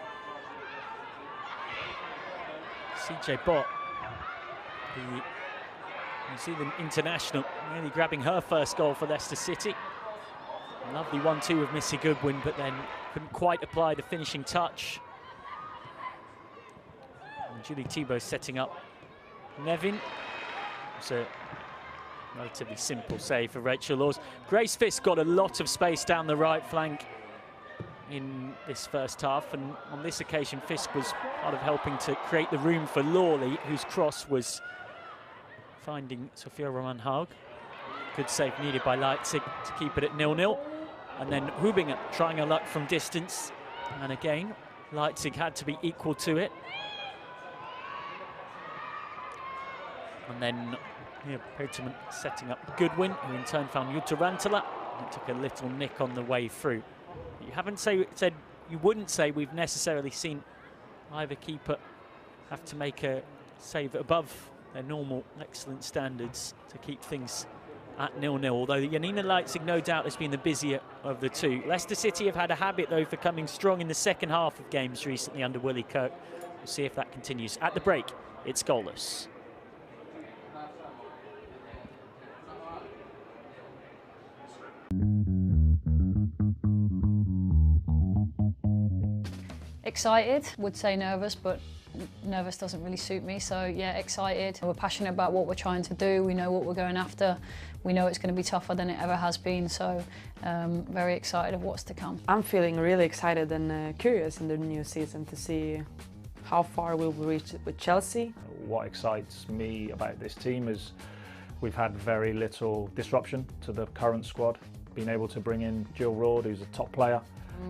CJ Bott, the New Zealand international, nearly grabbing her first goal for Leicester City. A lovely 1-2 with Missy Goodwin, but then couldn't quite apply the finishing touch. And Julie Thibault setting up Nevin. It was a relatively simple save for Rachel Laws. Grace Fisk got a lot of space down the right flank in this first half, and on this occasion Fisk was part of helping to create the room for Lawley, whose cross was finding Sophia Roman Haag. Good save needed by Leipzig to keep it at 0-0, and then Hubinger trying her luck from distance, and again Leipzig had to be equal to it. And then here Peterman setting up Goodwin, who in turn found Jutta Rantala, and took a little nick on the way through. You haven't said you wouldn't say we've necessarily seen either keeper have to make a save above their normal excellent standards to keep things at 0-0, although Janina Leipzig no doubt has been the busier of the 2. Leicester City have had a habit though for coming strong in the second half of games recently under Willie Kirk. We'll see if that continues. At the break, it's goalless. Excited, would say nervous, but nervous doesn't really suit me, so yeah, excited. We're passionate about what we're trying to do, we know what we're going after, we know it's going to be tougher than it ever has been, so very excited of what's to come. I'm feeling really excited and curious in the new season to see how far we'll reach with Chelsea. What excites me about this team is we've had very little disruption to the current squad. Being able to bring in Jill Roord, who's a top player.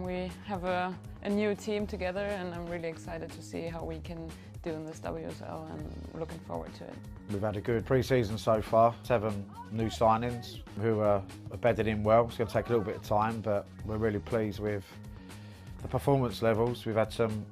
We have a new team together, and I'm really excited to see how we can do in this WSL, and looking forward to it. We've had a good pre-season so far, 7 new signings who are bedded in well. It's going to take a little bit of time, but we're really pleased with the performance levels. We've had some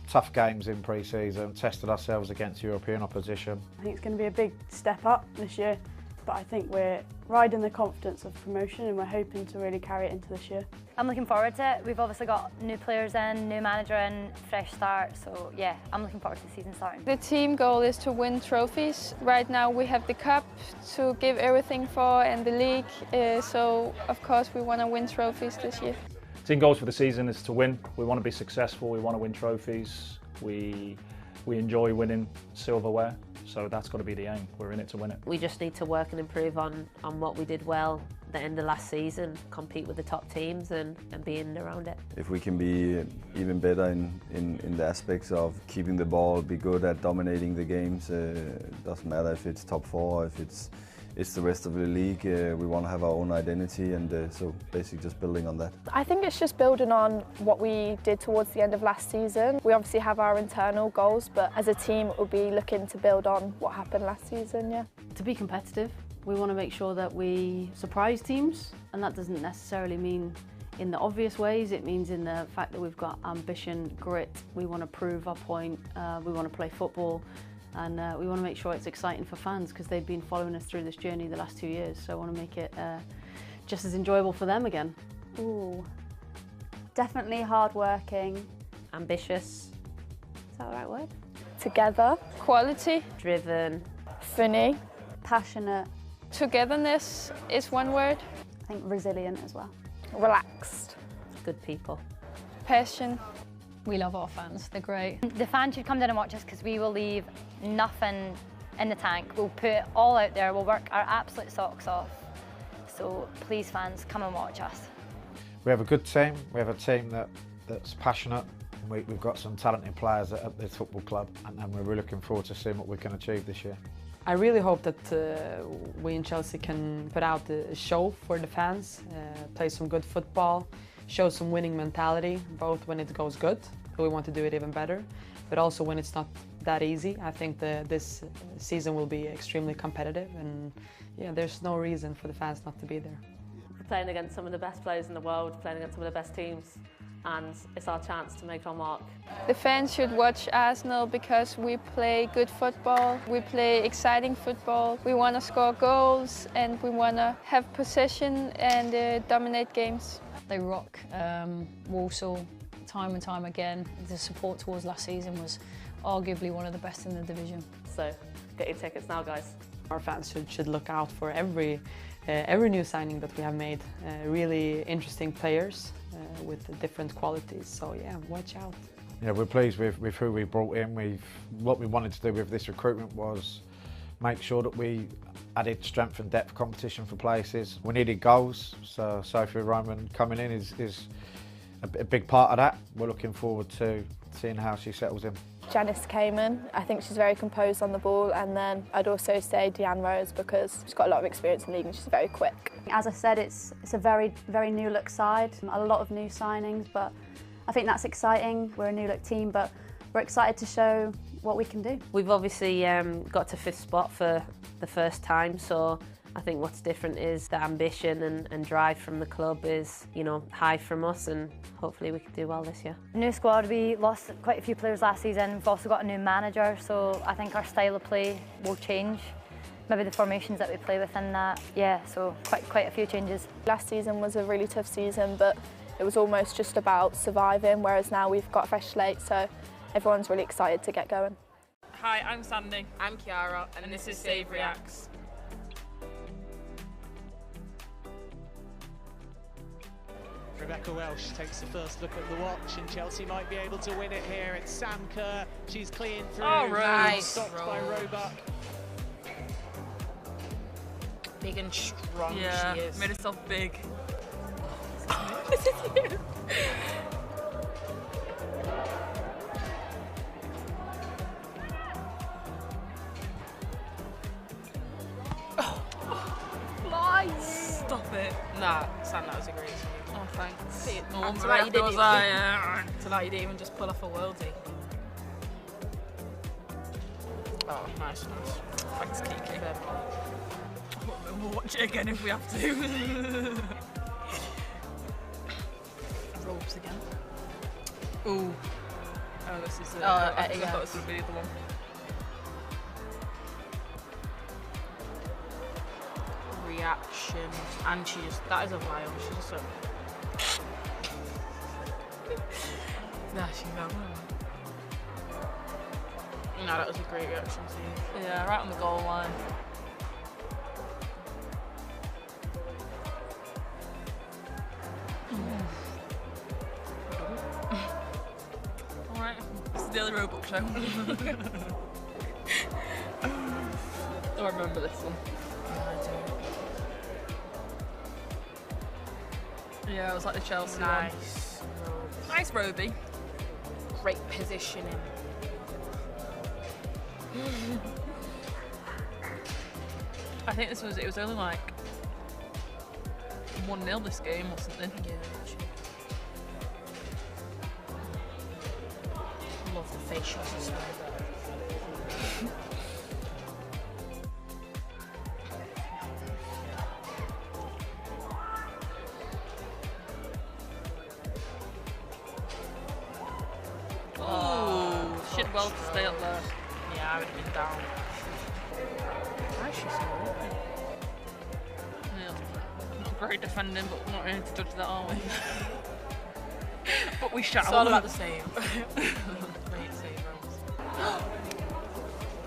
tough games in pre-season, tested ourselves against European opposition. I think it's going to be a big step up this year, but I think we're riding the confidence of promotion and we're hoping to really carry it into this year. I'm looking forward to it. We've obviously got new players in, new manager in, fresh start, so yeah, I'm looking forward to the season starting. The team goal is to win trophies. Right now we have the cup to give everything for and the league, so of course we want to win trophies this year. Team goals for the season is to win. We want to be successful, we want to win trophies. We enjoy winning silverware, so that's got to be the aim. We're in it to win it. We just need to work and improve on what we did well at the end of last season, compete with the top teams and be in and around it. If we can be even better in the aspects of keeping the ball, be good at dominating the games, doesn't matter if it's top 4, if it's the rest of the league. We want to have our own identity, and so basically just building on that. I think it's just building on what we did towards the end of last season. We obviously have our internal goals, but as a team we'll be looking to build on what happened last season, yeah. To be competitive, we want to make sure that we surprise teams, and that doesn't necessarily mean in the obvious ways. It means in the fact that we've got ambition, grit, we want to prove our point, we want to play football. And we want to make sure it's exciting for fans because they've been following us through this journey the last 2 years. So I want to make it just as enjoyable for them again. Ooh, definitely hard-working. Ambitious, is that the right word? Together. Quality. Driven. Funny. Passionate. Togetherness is one word. I think resilient as well. Relaxed. Good people. Passion. We love our fans, they're great. The fans should come down and watch us because we will leave nothing in the tank. We'll put it all out there, we'll work our absolute socks off. So please fans, come and watch us. We have a good team, we have a team that's passionate. We've got some talented players at this football club, and we're really looking forward to seeing what we can achieve this year. I really hope that we in Chelsea can put out a show for the fans, play some good football, show some winning mentality, both when it goes good, we want to do it even better, but also when it's not that easy. I think this season will be extremely competitive, and yeah, there's no reason for the fans not to be there. We're playing against some of the best players in the world, playing against some of the best teams, and it's our chance to make our mark. The fans should watch Arsenal because we play good football, we play exciting football, we want to score goals and we want to have possession and dominate games. They rock Walsall time and time again. The support towards last season was arguably one of the best in the division. So get your tickets now, guys. Our fans should look out for every new signing that we have made. Really interesting players with different qualities, so yeah, watch out. Yeah, we're pleased with who we brought in. What we wanted to do with this recruitment was make sure that we added strength and depth competition for places. We needed goals, so Sophie Roman coming in is a big part of that. We're looking forward to seeing how she settles in. Janice came in. I think she's very composed on the ball, and then I'd also say Deanne Rose because she's got a lot of experience in the league and she's very quick. As I said, it's a very new look side, a lot of new signings, but I think that's exciting. We're a new look team, but we're excited to show what we can do. We've obviously got to 5th spot for the first time, so I think what's different is the ambition and drive from the club is, you know, high from us, and hopefully we can do well this year. New squad, we lost quite a few players last season. We've also got a new manager, so I think our style of play will change. Maybe the formations that we play within that, yeah, so quite a few changes. Last season was a really tough season, but it was almost just about surviving, whereas now we've got a fresh slate, so everyone's really excited to get going. Hi, I'm Sandy. I'm Kiara, and this is Save Reacts. Rebecca Welsh takes the first look at the watch, and Chelsea might be able to win it here. It's Sam Kerr. She's clean through. Oh, nice. Stopped by Roebuck. Big and strong Yeah, she is. made herself big. This is you. Stop it. Nah, Sam, that was a great save. Oh, thanks. See, No, to that you didn't was even, I, to that you didn't even just pull off a worldie. Oh, nice. Thanks, Kiki. We'll watch it again if we have to. Ropes again. Ooh. Oh, this is I thought yeah. this would be the one. Reaction, and that is a vial. She's just so. Nah, she fell. No, that was a great reaction too. Yeah, right on the goal line. Alright, it's the Daily Roebuck show. Oh, I remember this one. Yeah, it was like the Chelsea one. Nice Roby. Great positioning. I think it was only like 1-0 this game or something. Yeah, love the facials as well. She did well to stay up there. Yeah, I would have been down. Why is she so open? Yeah. Great defending, but we're not really to judge that, are we? But we shall. It's all about the save. Great save, Rose.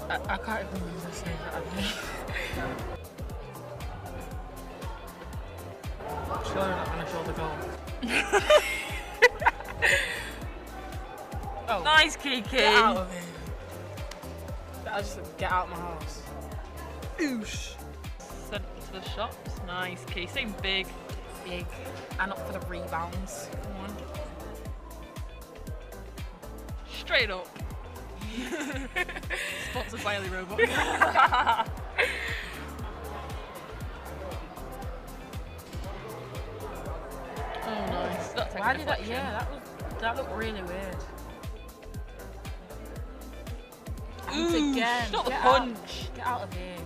I can't even remember the save that I made. Surely not going to show the goal. Oh. Nice, Kiki. Get out of here. I just get out of my house. Oosh. Sent to the shops. Nice, Kiki. Same big. Big. And up for the rebounds. Come on. Straight up. Sponsored by Ellie Robot. Oh, nice. That's Why did that? Yeah, that looked really weird. Ooh, again. not the Get punch. Out. Get out of here.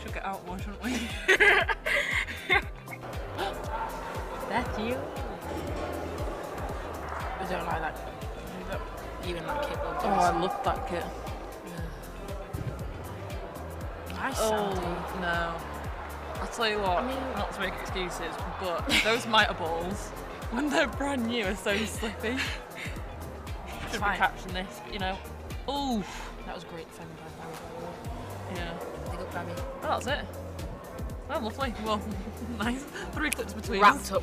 Should get out more, shouldn't we? That's you. I don't like that. Even that kit. Oh, I love that kit. Nice. Oh, Sandy. no. I'll tell you what, not to make excuses, but those mitre balls, when they're brand new, are so slippy. Should be catching this, you know. Ooh. That was great defending by Barry. Yeah. Big up, Grammy. Oh, that's it. Oh, lovely. Well, nice. 3 clips between Wrapped us. up.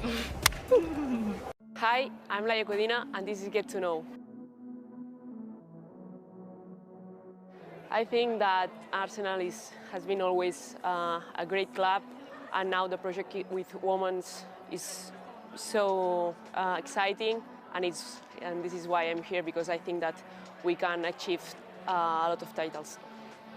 Hi, I'm Laia Codina, and this is Get to Know. I think that Arsenal has been always a great club, and now the project with women is so exciting, and this is why I'm here, because I think that we can achieve a lot of titles.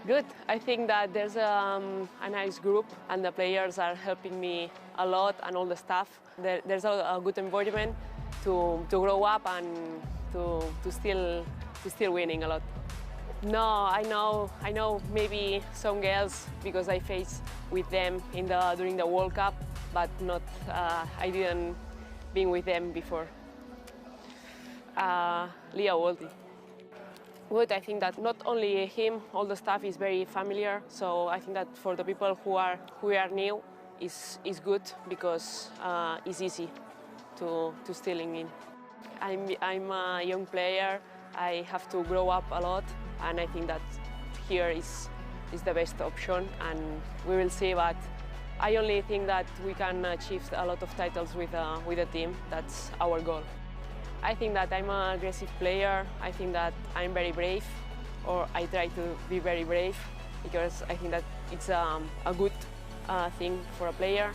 Good. I think that there's a nice group, and the players are helping me a lot, and all the staff. There's a good environment to grow up and to still winning a lot. No, I know maybe some girls, because I faced with them during the World Cup, but not I didn't been with them before. Leah Waldy. Good, I think that not only him, all the staff is very familiar. So I think that for the people who are new, is good, because it's easy to stealing in. I'm a young player. I have to grow up a lot, and I think that here is the best option, and we will see. But I only think that we can achieve a lot of titles with the team. That's our goal. I think that I'm an aggressive player. I think that I'm very brave, or I try to be very brave, because I think that it's a good thing for a player.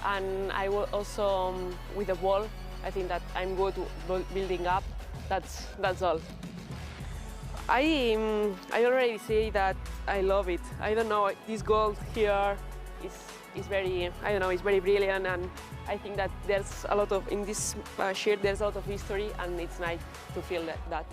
And I will also, with the ball, I think that I'm good building up. That's all. I already say that I love it. I don't know, this goal here is very, I don't know, it's very brilliant, and I think that there's a lot of, in this shirt, there's a lot of history, and it's nice to feel that.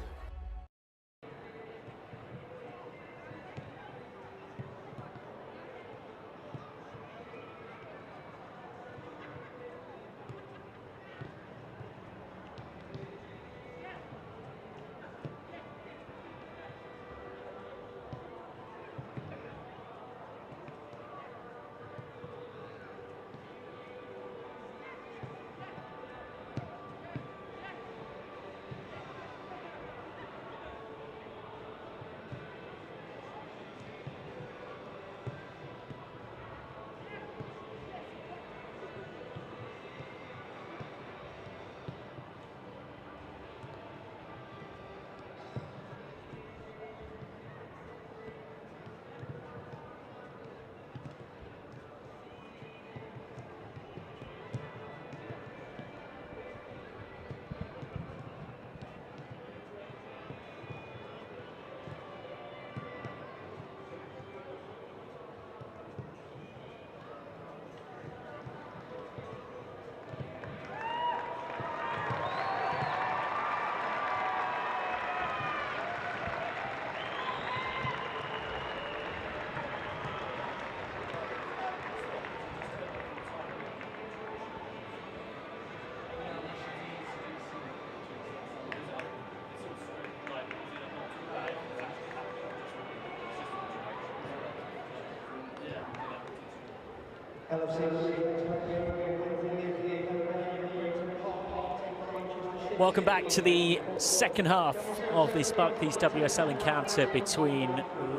Welcome back to the second half of this Barclays WSL encounter between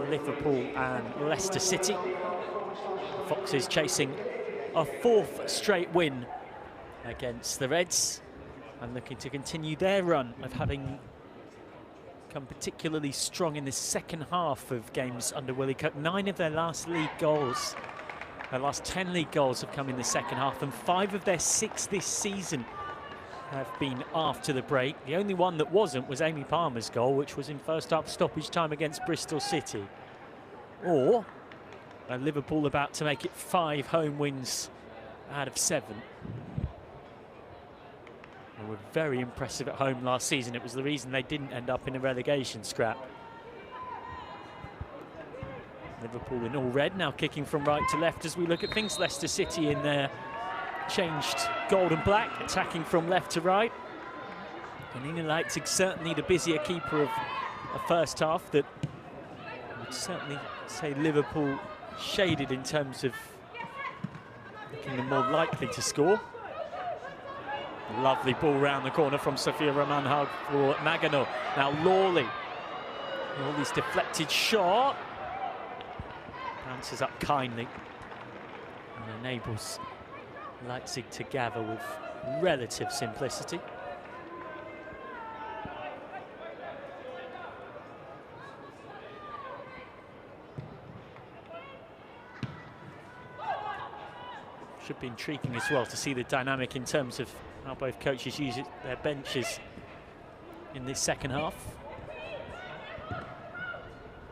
Liverpool and Leicester City. The Foxes chasing a fourth straight win against the Reds and looking to continue their run of having come particularly strong in the second half of games under Willie Cook. 9 of their last league goals, their last 10 league goals have come in the second half, and 5 of their 6 this season have been after the break. The only one that wasn't was Amy Palmer's goal, which was in first half stoppage time against Bristol City. Or Liverpool about to make it 5 home wins out of 7. They were very impressive at home last season. It was the reason they didn't end up in a relegation scrap. Liverpool in all red, now kicking from right to left as we look at things. Leicester City in their changed gold and black, attacking from left to right. And Nina Leipzig certainly the busier keeper of a first half that I would certainly say Liverpool shaded in terms of looking the more likely to score. Lovely ball round the corner from Sophia Romanhag for Nagano. Now Lawley. Lawley's deflected shot. Bounces up kindly and enables Leipzig to gather with relative simplicity. Should be intriguing as well to see the dynamic in terms of how both coaches use their benches in this second half.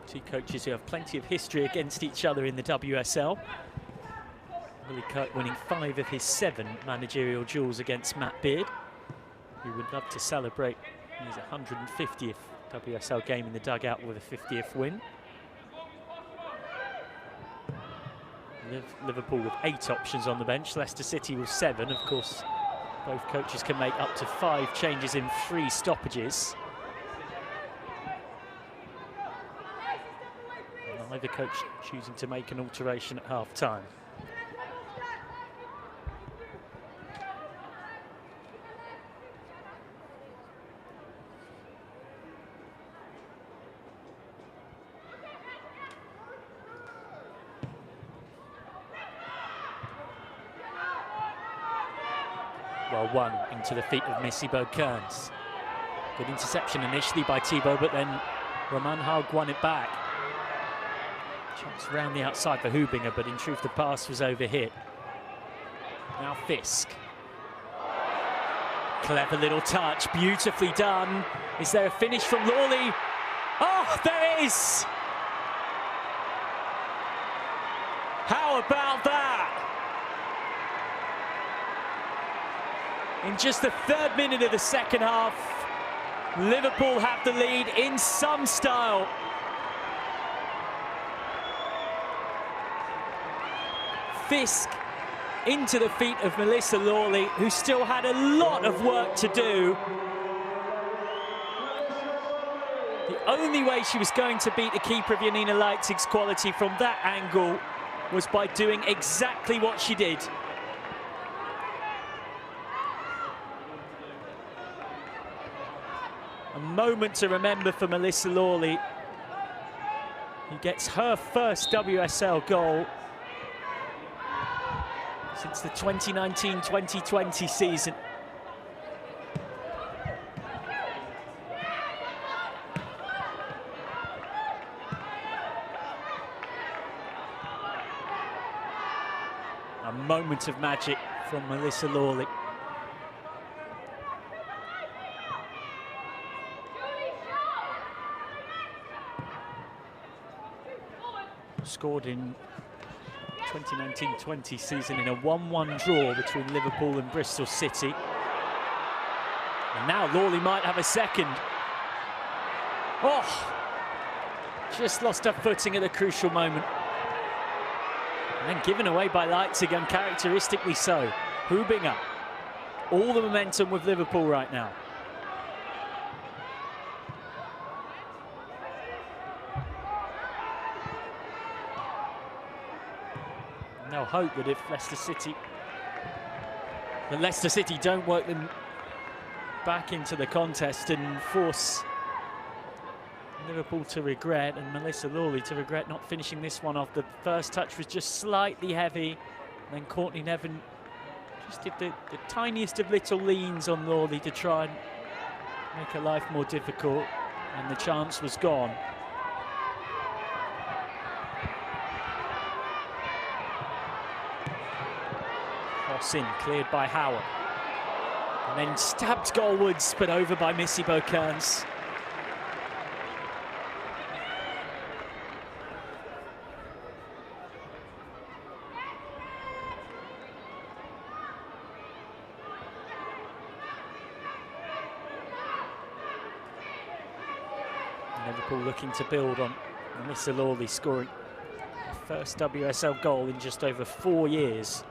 Two coaches who have plenty of history against each other in the WSL. Willie Kirk winning 5 of his 7 managerial duels against Matt Beard, who would love to celebrate his 150th WSL game in the dugout with a 50th win. Liverpool with 8 options on the bench, Leicester City with 7. Of course, both coaches can make up to 5 changes in 3 stoppages. And neither coach choosing to make an alteration at half-time. Well, one into the feet of Missy Kearns. Good interception initially by Thibault, but then Roman Haug won it back. Chance round the outside for Hubinger, but in truth the pass was overhit. Now Fisk. Clever little touch, beautifully done. Is there a finish from Lawley? Oh, there is! How about that? In just the 3rd minute of the second half, Liverpool have the lead in some style. Fisk into the feet of Melissa Lawley, who still had a lot of work to do. The only way she was going to beat the keeper of Janina Leipzig's quality from that angle was by doing exactly what she did. A moment to remember for Melissa Lawley, who gets her first WSL goal since the 2019-2020 season. A moment of magic from Melissa Lawley. Scored in 2019-20 season in a 1-1 draw between Liverpool and Bristol City. And now Lawley might have a second. Oh! Just lost her footing at a crucial moment. And then given away by Leipzig, uncharacteristically so. Hubinger, all the momentum with Liverpool right now. And they'll hope that if Leicester City don't work them back into the contest and force Liverpool to regret, and Melissa Lawley to regret not finishing this one off. The first touch was just slightly heavy, and then Courtney Nevin just did the tiniest of little leans on Lawley to try and make her life more difficult, and the chance was gone. Cross in, cleared by Howard, and then stabbed goalwards, but over by Missy Kearns. Liverpool looking to build on Melissa Lawley scoring her first WSL goal in just over 4 years.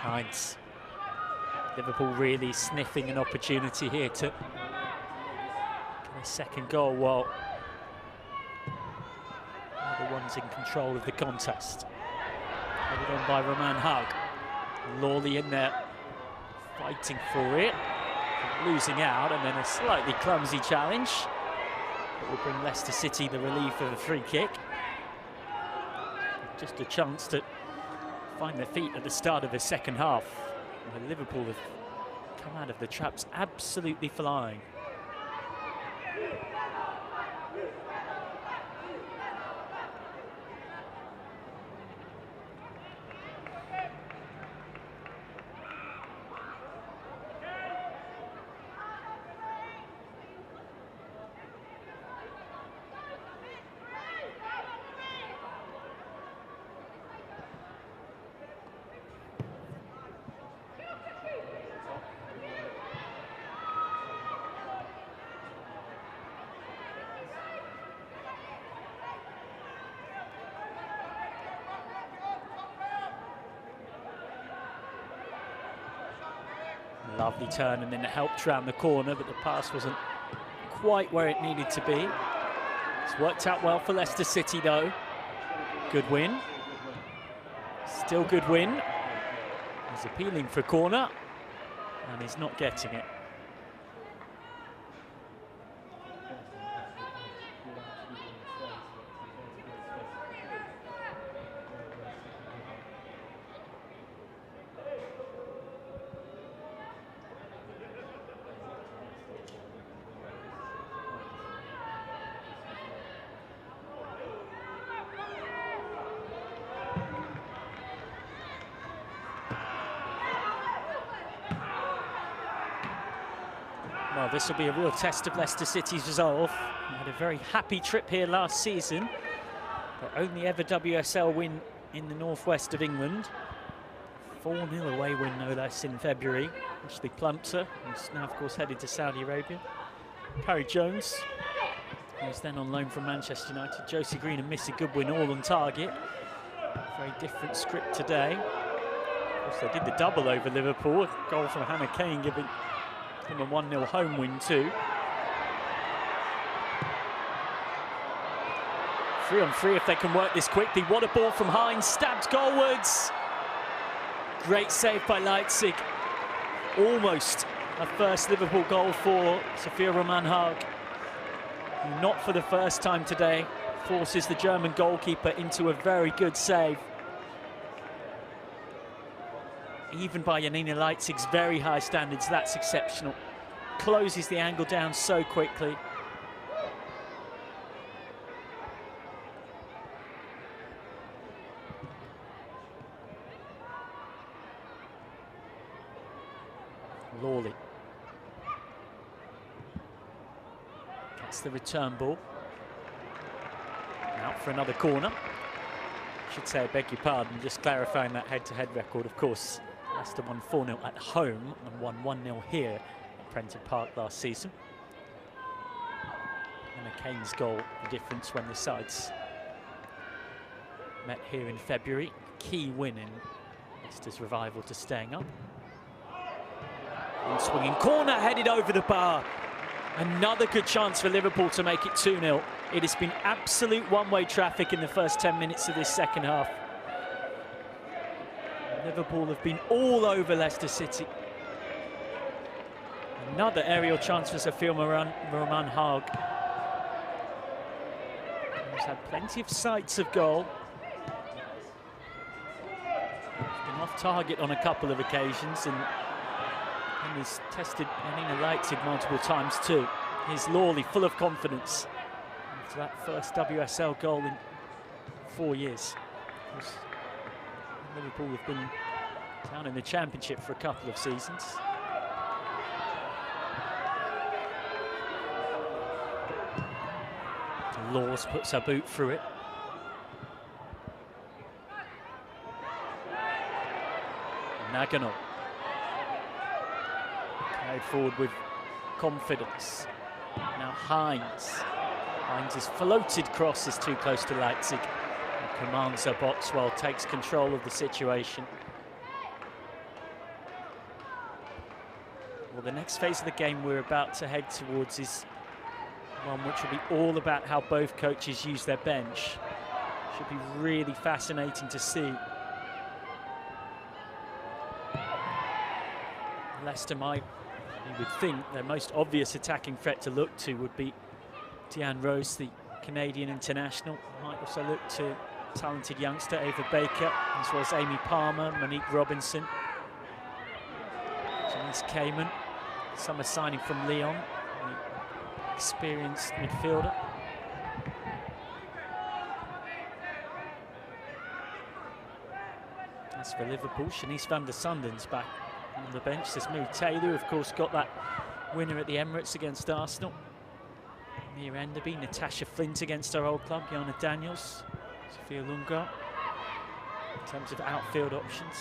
Hines. Liverpool really sniffing an opportunity here to get a second goal while they're the ones in control of the contest. Headed on by Roman Haug. Lawley in there fighting for it, losing out, and then a slightly clumsy challenge that will bring Leicester City the relief of a free kick. Just a chance to find their feet at the start of the second half, where Liverpool have come out of the traps absolutely flying. Lovely turn and then it helped round the corner, but the pass wasn't quite where it needed to be. It's worked out well for Leicester City though. Good win. Still good win. He's appealing for a corner and he's not getting it. Well, this will be a real test of Leicester City's resolve. They had a very happy trip here last season. Their only ever WSL win in the northwest of England. 4-0 away win, no less, in February. Ashley Plumpter, who's now, of course, headed to Saudi Arabia. Carrie Jones, who's then on loan from Manchester United. Josie Green and Missy Goodwin all on target. Very different script today. Of course, they did the double over Liverpool. A goal from Hannah Kane giving them a 1-0 home win too. 3-on-3 if they can work this quickly. What a ball from Hines, stabbed goalwards. Great save by Leipzig. Almost a first Liverpool goal for Sophia Roman-Haag, who not for the first time today forces the German goalkeeper into a very good save. Even by Janina Leipzig's very high standards, that's exceptional. Closes the angle down so quickly. Lawley. Gets the return ball. Out for another corner. Should say, I beg your pardon, just clarifying that head-to-head record, of course. Leicester won 4-0 at home and won 1-0 here at Prenton Park last season. Hannah Kane's goal, the difference when the sides met here in February. Key win in Leicester's revival to staying up. And swinging corner, headed over the bar. Another good chance for Liverpool to make it 2-0. It has been absolute one-way traffic in the first 10 minutes of this second half. Liverpool have been all over Leicester City. Another aerial chance for Sophia Roman-Haag. He's had plenty of sights of goal. He's been off target on a couple of occasions and he's tested Janina Leipzig multiple times too. Here's Lawley, full of confidence after that first WSL goal in 4 years. Of course, Liverpool have been down in the Championship for a couple of seasons. Laws puts her boot through it. Nagano. Carried forward with confidence. Now Hines. Hines' floated cross is too close to Leipzig. He commands her box well, takes control of the situation. Well, the next phase of the game we're about to head towards is one which will be all about how both coaches use their bench. Should be really fascinating to see. Leicester might, you would think, their most obvious attacking threat to look to would be Deanne Rose, the Canadian international. Might also look to talented youngster Ava Baker, as well as Amy Palmer, Monique Robinson, Janice Kamen, summer signing from Lyon, an experienced midfielder. As for Liverpool, Shanice van der Sunden's back on the bench. There's Mary Taylor, of course, got that winner at the Emirates against Arsenal. Mia Enderby, Natasha Flint against her old club, Jana Daniels, Sophia Lundgaard. In terms of outfield options.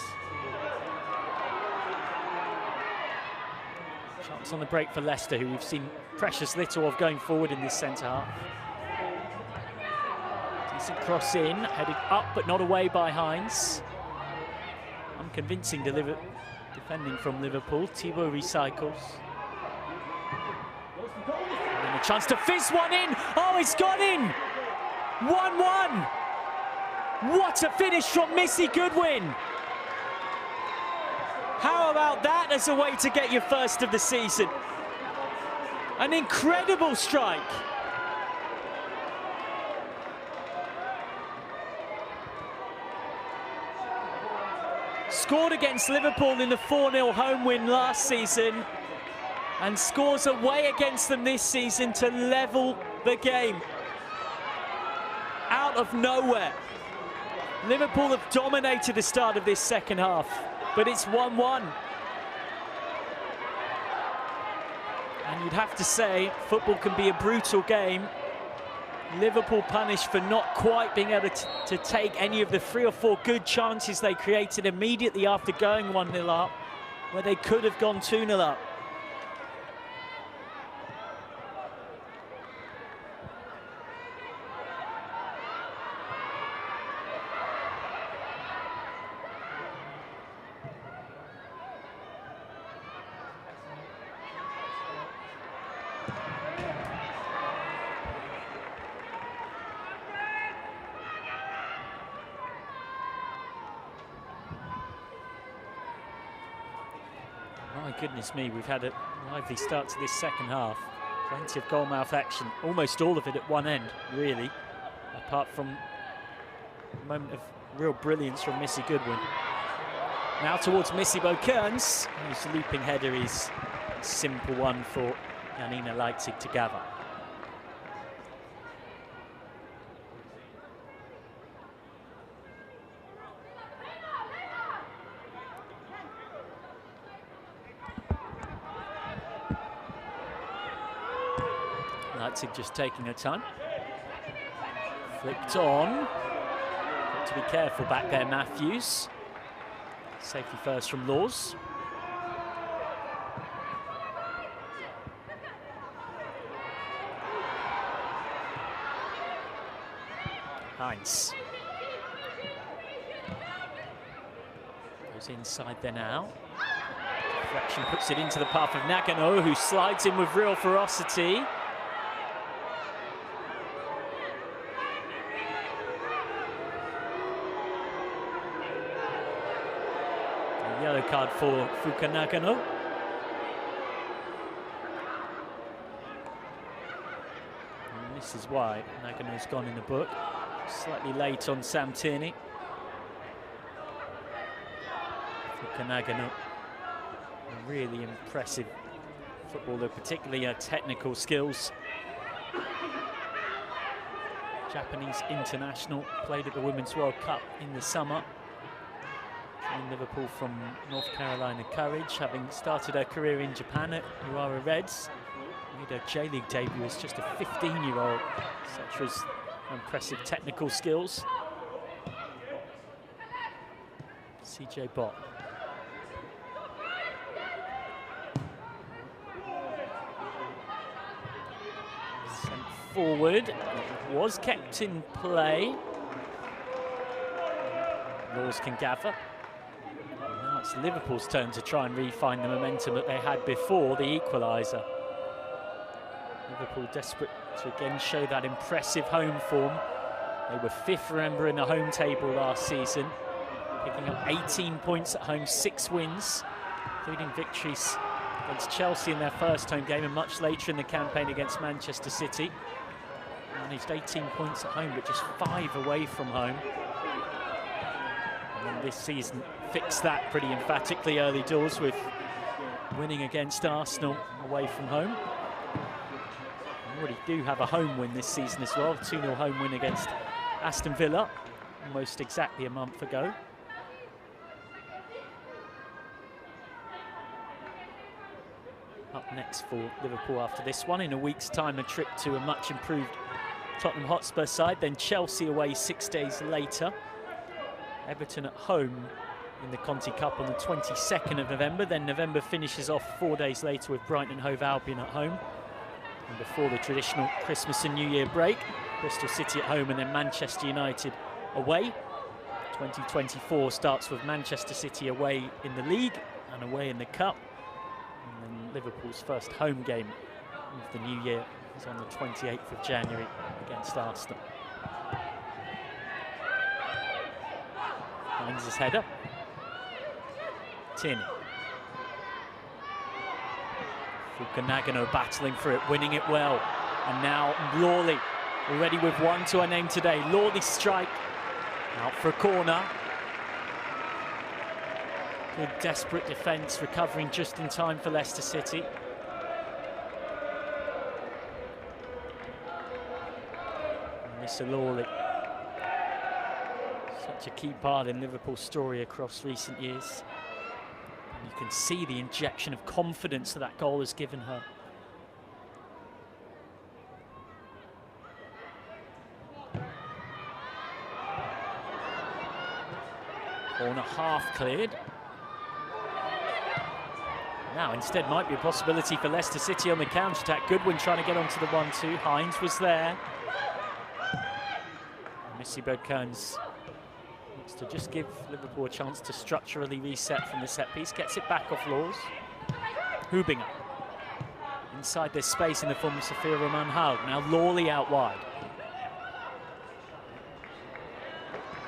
Chance on the break for Leicester, who we've seen precious little of going forward in this centre half. Decent cross in, headed up but not away by Hines. Unconvincing defending from Liverpool. Thibaut recycles. And then a chance to fizz one in. Oh, it's gone in. 1-1. What a finish from Missy Goodwin. How about that as a way to get your first of the season? An incredible strike. Scored against Liverpool in the 4-0 home win last season and scores away against them this season to level the game. Out of nowhere. Liverpool have dominated the start of this second half, but it's 1-1. And you'd have to say, football can be a brutal game. Liverpool punished for not quite being able to take any of the 3 or 4 good chances they created immediately after going 1-0 up, where they could have gone 2-0 up. My goodness me, we've had a lively start to this second half. Plenty of goalmouth action, almost all of it at one end, really, apart from a moment of real brilliance from Missy Goodwin. Now towards Missy Kearns, whose looping header is a simple one for Janina Leipzig to gather. Leipzig just taking her time. Flicked on. Got to be careful back there, Matthews. Safety first from Laws. Heinz. Goes inside there now. Deflection puts it into the path of Nagano, who slides in with real ferocity. Yellow card for Fukanagano. And this is why Nagano's gone in the book. Slightly late on Sam Tierney. Fukanagano, a really impressive footballer, particularly her technical skills. Japanese international, played at the Women's World Cup in the summer. In Liverpool from North Carolina Courage, having started her career in Japan at Urawa Reds. Made her J-League debut as just a 15-year-old. Such was impressive technical skills. CJ Bott. Sent forward, it was kept in play. Laws can gather. Now it's Liverpool's turn to try and refine the momentum that they had before the equaliser. Liverpool desperate to again show that impressive home form. They were 5th, remember, in the home table last season, picking up 18 points at home, 6 wins, including victories against Chelsea in their first home game and much later in the campaign against Manchester City. Managed 18 points at home, but just 5 away from home. And then this season fixed that pretty emphatically early doors with winning against Arsenal away from home. We already do have a home win this season as well, 2-0 home win against Aston Villa, almost exactly a month ago. Up next for Liverpool after this one, in a week's time, a trip to a much improved Tottenham Hotspur side, then Chelsea away 6 days later. Everton at home in the Conti Cup on the 22nd of November, then November finishes off 4 days later with Brighton and Hove Albion at home. And before the traditional Christmas and New Year break, Bristol City at home and then Manchester United away. 2024 starts with Manchester City away in the league and away in the Cup. And then Liverpool's first home game of the new year is on the 28th of January against Arsenal. Finds his header. Tierney. Fuka battling for it, winning it well. And now Lawley, already with one to our name today. Lawley strike, out for a corner. Good desperate defence, recovering just in time for Leicester City. And Mr. Lawley, such a key part in Liverpool's story across recent years. And you can see the injection of confidence that goal has given her. Corner half cleared. Now instead might be a possibility for Leicester City on the counter-attack. Goodwin trying to get onto the 1-2. Hines was there. Missy Bodkans wants to just give Liverpool a chance to structurally reset from the set piece. Gets it back off Laws. Hubinger. Inside this space in the form of Sophia Roman Haug. Now Lawley out wide.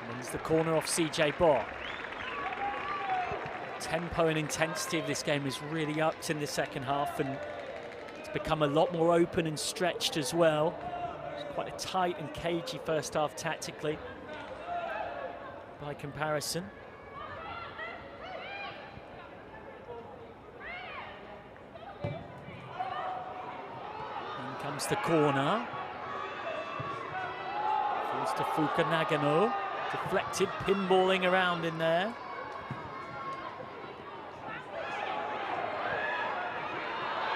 Wins the corner off CJ Bott. Tempo and intensity of this game is really upped in the second half, and it's become a lot more open and stretched as well. It's quite a tight and cagey first half tactically by comparison. In comes the corner. Falls to Fuka Nagano. Deflected, pinballing around in there.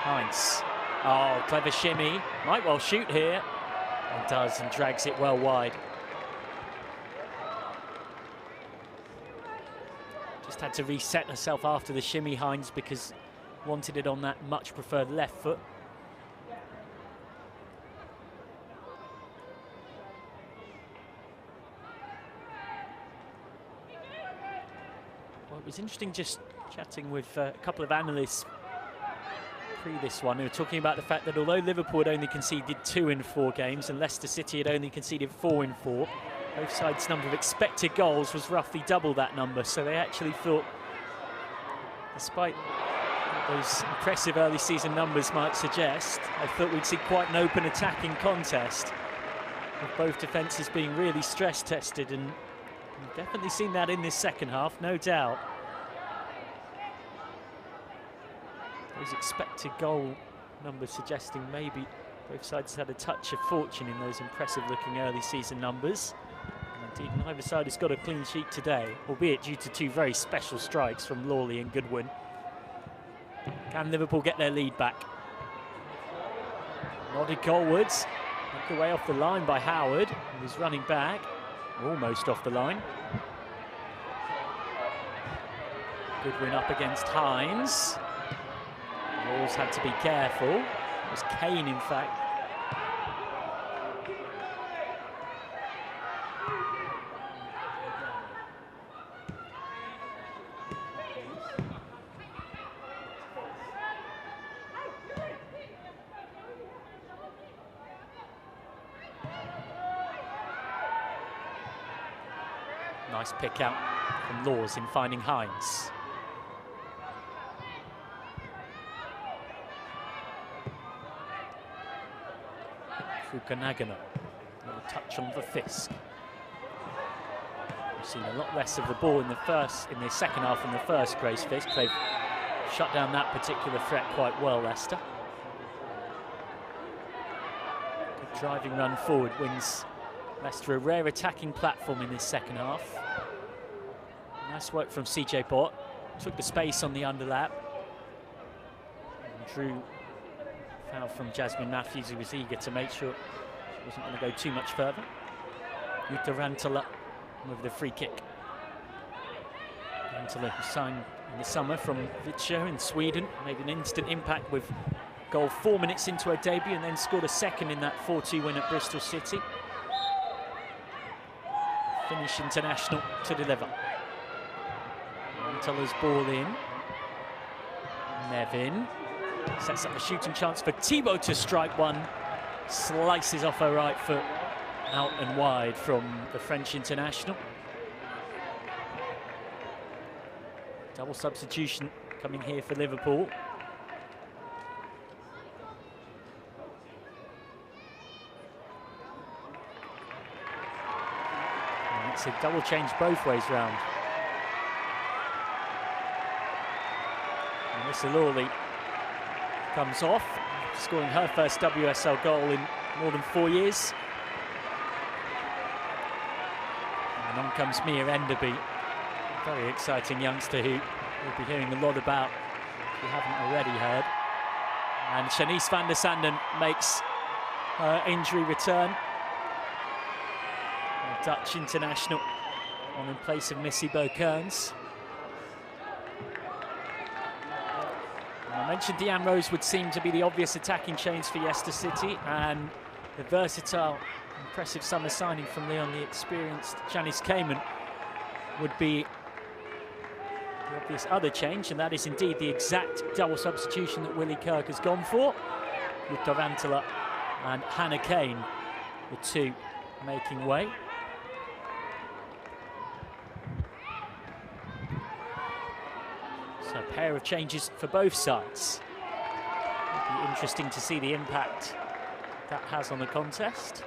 Hines. Oh, clever shimmy. Might well shoot here. And does, and drags it well wide. Just had to reset herself after the shimmy, Hines, because wanted it on that much preferred left foot. Well, it was interesting just chatting with a couple of analysts this one, who were talking about the fact that although Liverpool had only conceded 2 in 4 games and Leicester City had only conceded 4 in 4, both sides' number of expected goals was roughly double that number. So they actually thought, despite what those impressive early season numbers might suggest, I thought we'd see quite an open attacking contest, with both defences being really stress tested, and we've definitely seen that in this second half, no doubt. Those expected goal numbers suggesting maybe both sides had a touch of fortune in those impressive looking early season numbers. And indeed, neither side has got a clean sheet today, albeit due to 2 very special strikes from Lawley and Goodwin. Can Liverpool get their lead back? Nodded goalwards, knocked away off the line by Howard, who was running back, almost off the line. Goodwin up against Hines. Laws had to be careful. It was Kane, in fact. Nice pick out from Laws in finding Hines. Fuka-Nagano, a little touch on the Fisk. We've seen a lot less of the ball in the second half than the first, Grace Fisk. They've shut down that particular threat quite well, Leicester. Good driving run forward wins Leicester a rare attacking platform in this second half. Nice work from CJ Bott. Took the space on the underlap. And drew foul from Jasmine Matthews, who was eager to make sure she wasn't going to go too much further. Jutta Rantanen with the free kick. Rantanen, who signed in the summer from Vittsjö in Sweden, made an instant impact with goal 4 minutes into her debut and then scored a second in that 4-2 win at Bristol City. Finnish international to deliver. Rantalen's ball in. Nevin sets up a shooting chance for Thibault to strike one. Slices off her right foot, out and wide from the French international. Double substitution coming here for Liverpool. And it's a double change both ways round. Melissa Lawley comes off, scoring her first WSL goal in more than 4 years. And on comes Mia Enderby, a very exciting youngster who we'll be hearing a lot about if you haven't already heard. And Shanice van der Sanden makes her injury return. A Dutch international on in place of Missy Bo-Kearns. I mentioned Deanne Rose would seem to be the obvious attacking change for Leicester City, and the versatile, impressive summer signing from Lyon, the experienced Janice Kamen, would be the obvious other change, and that is indeed the exact double substitution that Willie Kirk has gone for, with Davantala and Hannah Kane, the two making way. So a pair of changes for both sides. It'll be interesting to see the impact that has on the contest.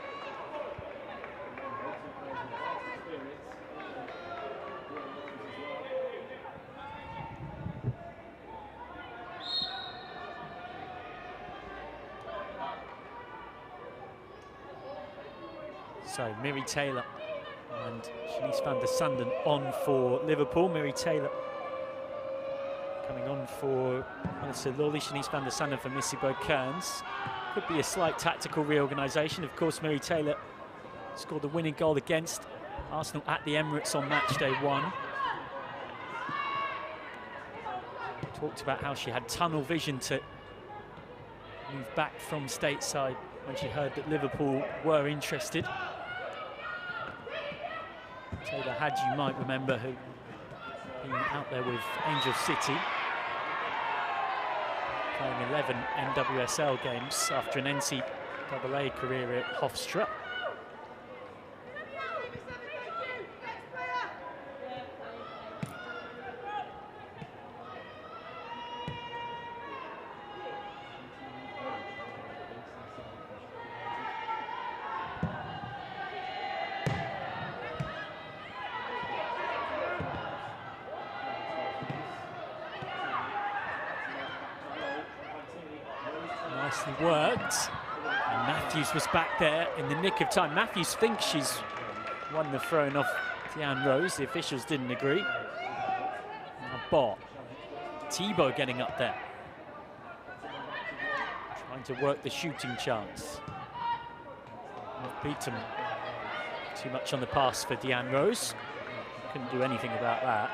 So Miri Taylor and Shanice van der Sanden on for Liverpool. Miri Taylor coming on for Melissa Lawley, Shanice van der Sanden for Missy Bo-Kearns. Could be a slight tactical reorganisation. Of course, Miri Taylor scored the winning goal against Arsenal at the Emirates on match day 1. Talked about how she had tunnel vision to move back from stateside when she heard that Liverpool were interested. Taylor had, you might remember, who been out there with Angel City, playing 11 NWSL games after an NCAA career at Hofstra. Nicely worked, and Matthews was back there in the nick of time. Matthews thinks she's won the throwing off Deanne Rose. The officials didn't agree. Now Bott, Thibault getting up there, trying to work the shooting chance. Not beaten too much on the pass for Deanne Rose. Couldn't do anything about that.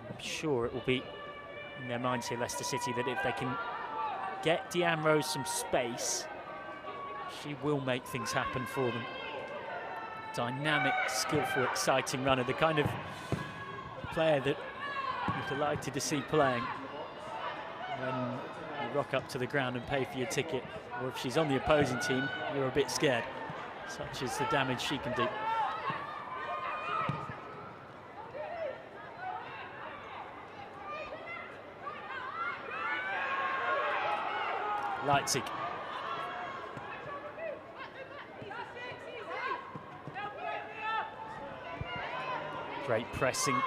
I'm sure it will be in their minds here, Leicester City, that if they can get Deanne Rose some space, she will make things happen for them. Dynamic, skillful, exciting runner, the kind of player that you're delighted to see playing when you rock up to the ground and pay for your ticket, or if she's on the opposing team, you're a bit scared, such as the damage she can do. Leipzig. Great pressing,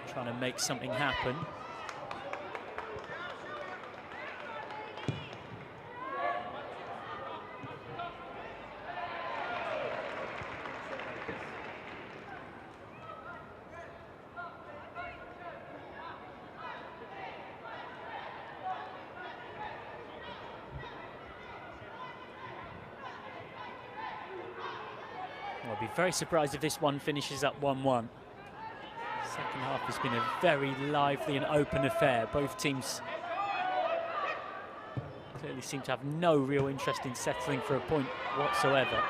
trying to make something happen. I'll be very surprised if this one finishes up 1-1. Second half has been a very lively and open affair. Both teams clearly seem to have no real interest in settling for a point whatsoever.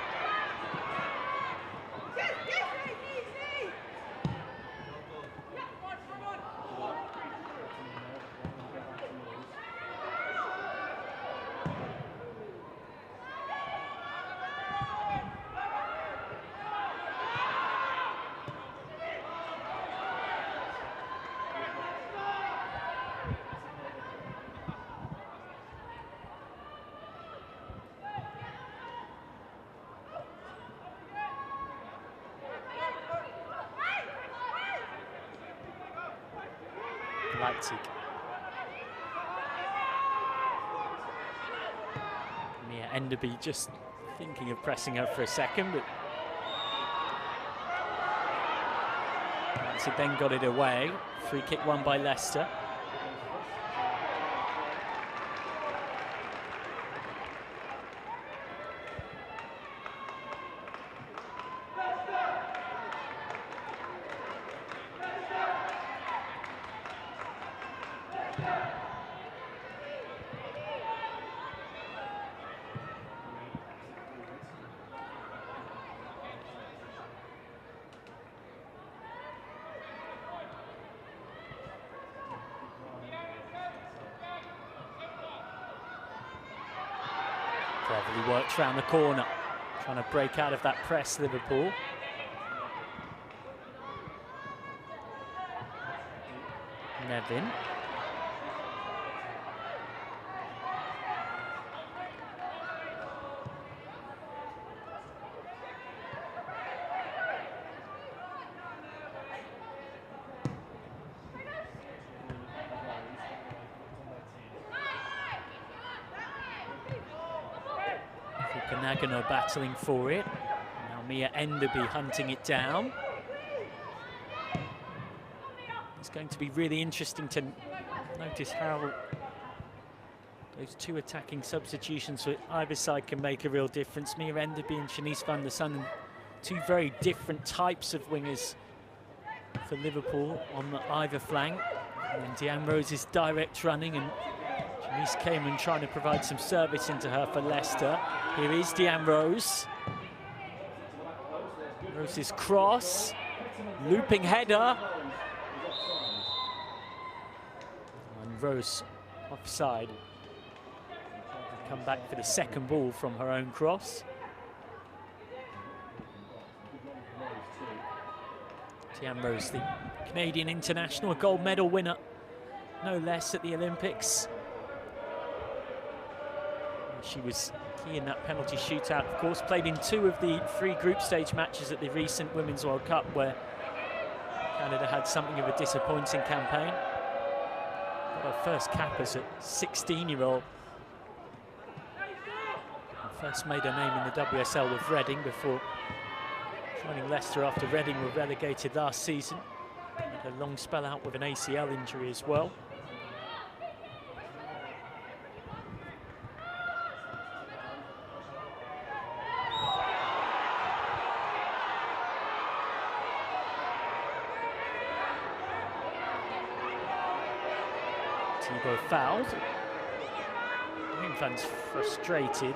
Leipzig. Mia Enderby just thinking of pressing her for a second, but Leipzig then got it away. Free kick won by Leicester. Cleverly worked round the corner, trying to break out of that press, Liverpool. Nevin. Nagano battling for it. Now Mia Enderby hunting it down. It's going to be really interesting to notice how those two attacking substitutions for either side can make a real difference. Mia Enderby and Shanice van der Sanden, two very different types of wingers for Liverpool on either flank. And then Deanne Rose's direct running, and Janice Cayman trying to provide some service into her for Leicester. Here is Deanne Rose. Rose's cross, looping header. And Rose offside. Come back for the second ball from her own cross. Deanne Rose, the Canadian international, a gold medal winner, no less, at the Olympics. She was key in that penalty shootout, of course. Played in 2 of the 3 group stage matches at the recent Women's World Cup, where Canada had something of a disappointing campaign. Got her first cap as a 16-year-old. First made her name in the WSL with Reading before joining Leicester after Reading were relegated last season. Had a long spell out with an ACL injury as well. Thibault fouled. Home fans frustrated.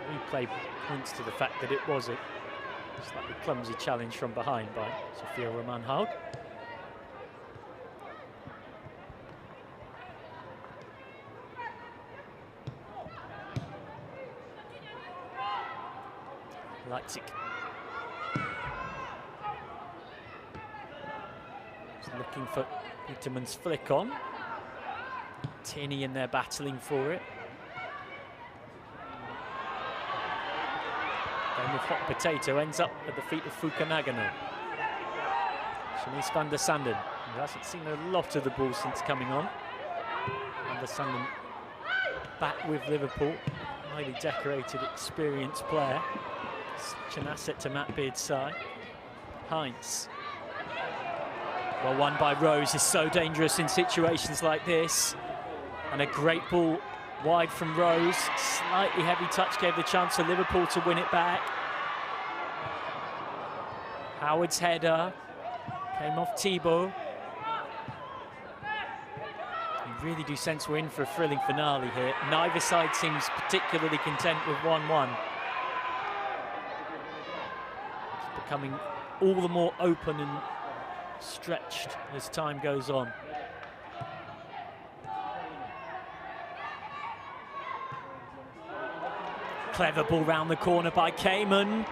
Replay points to the fact that it was a slightly clumsy challenge from behind by Sophia Roman-Haug. Leipzig. Looking for Peterman's flick on. Tierney in there battling for it. Game of hot potato ends up at the feet of Fuka-Nagano. Shanice van der Sanden, who hasn't seen a lot of the ball since coming on. Van der Sanden back with Liverpool. Highly decorated, experienced player. Such an asset to Matt Beard's side. Heinz. Well, won by Rose is so dangerous in situations like this. And a great ball wide from Rose. Slightly heavy touch gave the chance for Liverpool to win it back. Howard's header came off Thibault. You really do sense we're in for a thrilling finale here. Neither side seems particularly content with 1-1. It's becoming all the more open and stretched as time goes on. Clever ball round the corner by Cayman.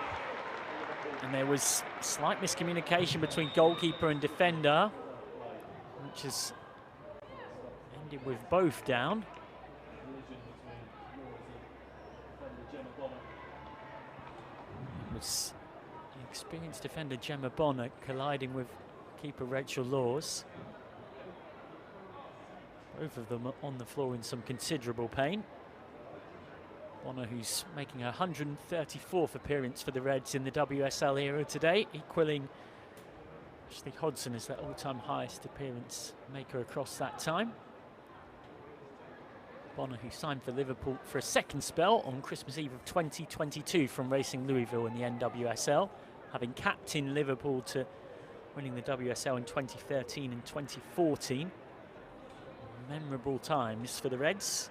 And there was slight miscommunication between goalkeeper and defender, which has ended with both down. It was the experienced defender Gemma Bonner colliding with keeper Rachel Laws. Both of them on the floor in some considerable pain. Bonner, who's making her 134th appearance for the Reds in the WSL era today, equalling Ashley Hodgson as their all-time highest appearance maker across that time. Bonner, who signed for Liverpool for a second spell on Christmas Eve of 2022 from Racing Louisville in the NWSL, having captained Liverpool to winning the WSL in 2013 and 2014. Memorable times for the Reds.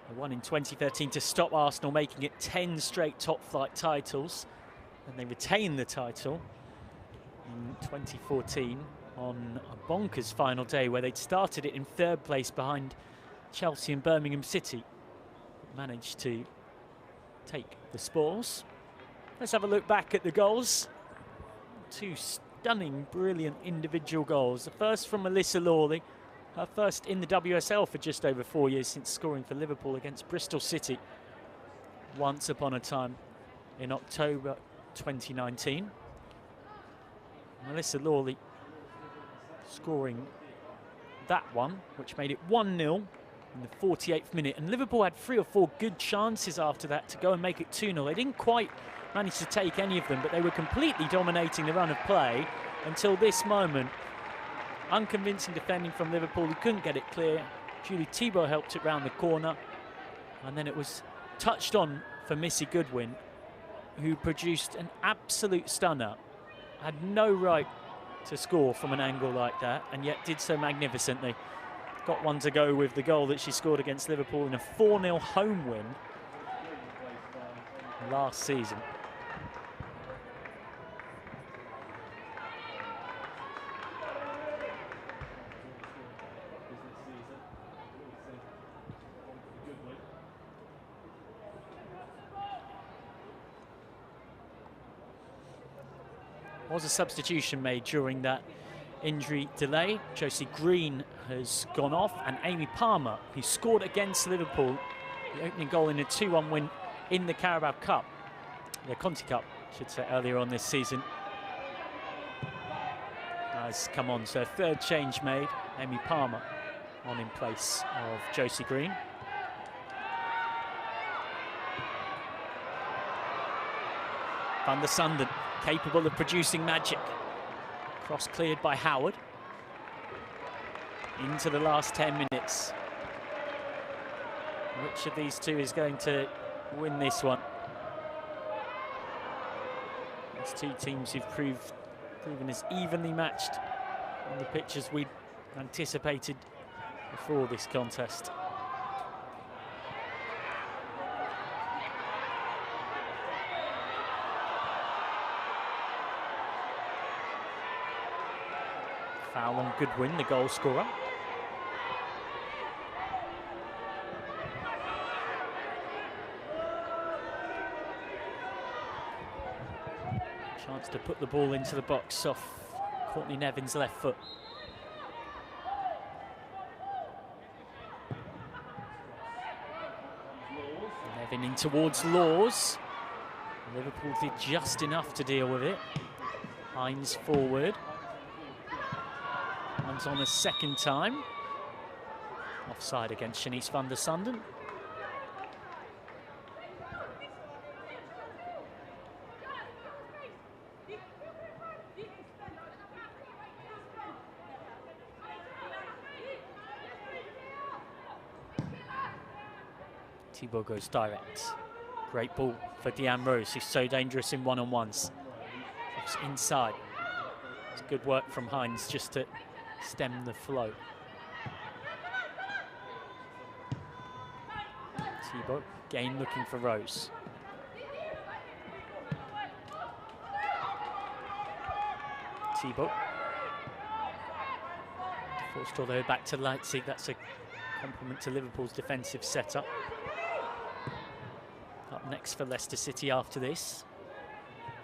They won in 2013 to stop Arsenal making it 10 straight top-flight titles, and they retained the title in 2014 on a bonkers final day where they'd started it in third place behind Chelsea and Birmingham City. Managed to take the spoils. Let's have a look back at the goals. Two stunning, brilliant individual goals. The first from Melissa Lawley, her first in the WSL for just over 4 years since scoring for Liverpool against Bristol City once upon a time in October 2019. Melissa Lawley scoring that one, which made it 1-0 in the 48th minute. And Liverpool had 3 or 4 good chances after that to go and make it 2-0. They didn't quite manage to take any of them, but they were completely dominating the run of play until this moment. Unconvincing defending from Liverpool, who couldn't get it clear. Julie Thibault helped it round the corner, and then it was touched on for Missy Goodwin, who produced an absolute stunner. Had no right to score from an angle like that, and yet did so magnificently. Got one to go with the goal that she scored against Liverpool in a 4-0 home win last season. Was a substitution made during that injury delay. Josie Green has gone off, and Amy Palmer, who scored against Liverpool, the opening goal in a 2-1 win in the Carabao Cup, the Conti Cup, I should say, earlier on this season, has come on. So third change made, Amy Palmer on in place of Josie Green. Van der Sanden, capable of producing magic. Cross cleared by Howard. Into the last 10 minutes. Which of these two is going to win this one? These two teams who've proven as evenly matched on the pitch as we'd anticipated before this contest. Foul on Goodwin, the goal scorer. Chance to put the ball into the box off Courtney Nevin's left foot. Nevin in towards Laws. Liverpool did just enough to deal with it. Hines forward. Comes on a second time. Offside against Shanice van der Sanden. Thibault goes direct. Great ball for Deanne Rose, who's so dangerous in one-on-ones. It's inside. It's good work from Hines just to stem the flow. Thibault again looking for Rose. Thibault. Forced all the way back to Leipzig. That's a compliment to Liverpool's defensive setup. Up next for Leicester City after this.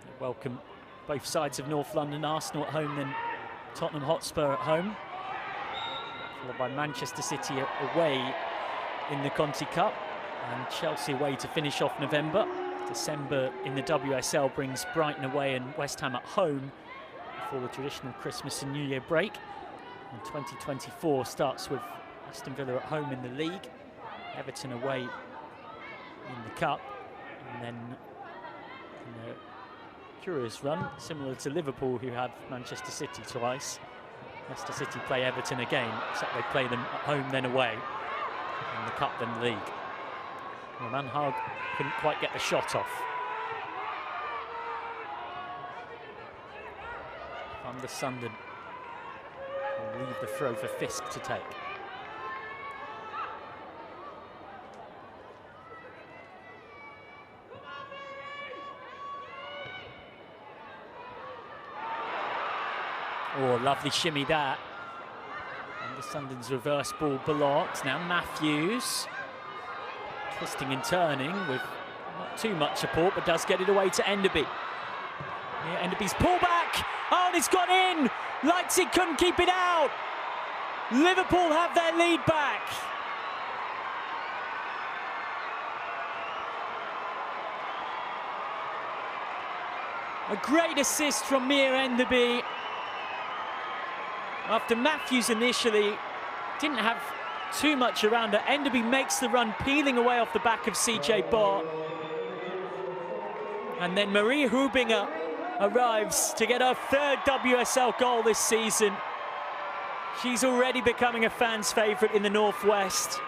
They welcome both sides of North London, Arsenal at home, then Tottenham Hotspur at home, followed by Manchester City away in the Conti Cup, and Chelsea away to finish off November. December in the WSL brings Brighton away and West Ham at home before the traditional Christmas and New Year break. And 2024 starts with Aston Villa at home in the league, Everton away in the cup, and then in a curious run, similar to Liverpool, who have Manchester City twice. Leicester City play Everton again, except they play them at home then away in the cup then the league. Roman Haug couldn't quite get the shot off. Van der Sanden will leave the throw for Fisk to take. Oh, lovely shimmy that. And the Sunderland's reverse ball blocked. Now Matthews twisting and turning with not too much support, but does get it away to Enderby. Yeah, Enderby's pullback. Oh, and it's got in. Leipzig couldn't keep it out. Liverpool have their lead back. A great assist from Mir Enderby. After Matthews initially didn't have too much around her, Enderby makes the run, peeling away off the back of CJ Bott. And then Marie Hubinger arrives to get her third WSL goal this season. She's already becoming a fan's favourite in the Northwest.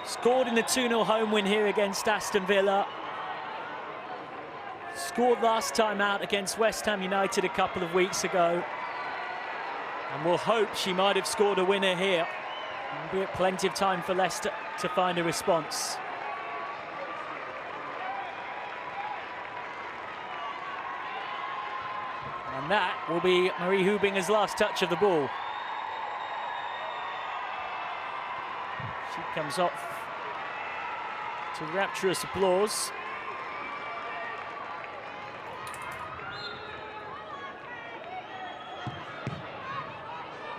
Scored in the 2-0 home win here against Aston Villa. Scored last time out against West Ham United a couple of weeks ago. And we'll hope she might have scored a winner here. There'll be plenty of time for Leicester to find a response. And that will be Marie Hubinger's last touch of the ball. She comes off to rapturous applause.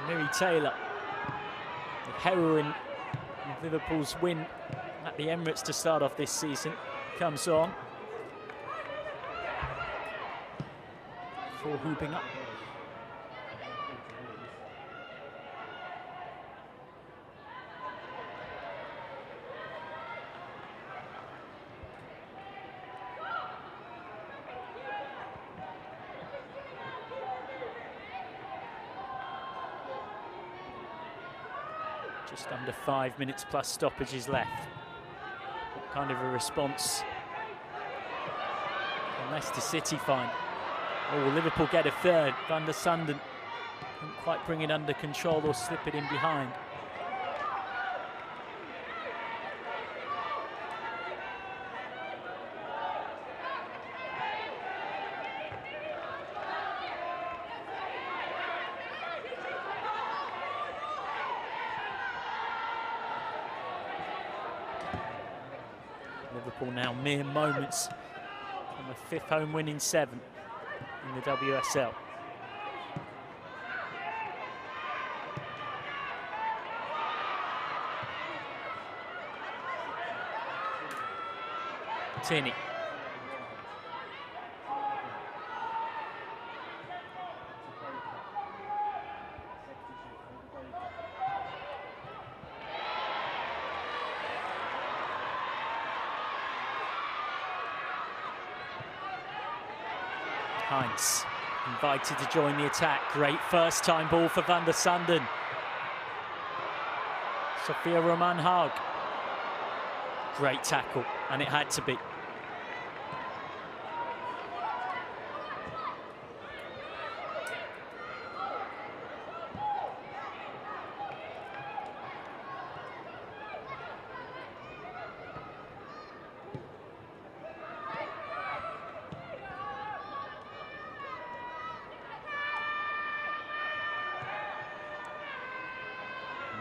Miri Taylor, the heroine of Liverpool's win at the Emirates to start off this season, comes on for Hubinger. Just under 5 minutes plus stoppages left. What kind of a response can Leicester City find? Oh, will Liverpool get a third? Van der Sanden couldn't quite bring it under control or slip it in behind. Liverpool now mere moments from a fifth home win in 7 in the WSL. Tierney. Heinz invited to join the attack. Great first time ball for Van der Sanden. Sophia Roman Haug. Great tackle, and it had to be.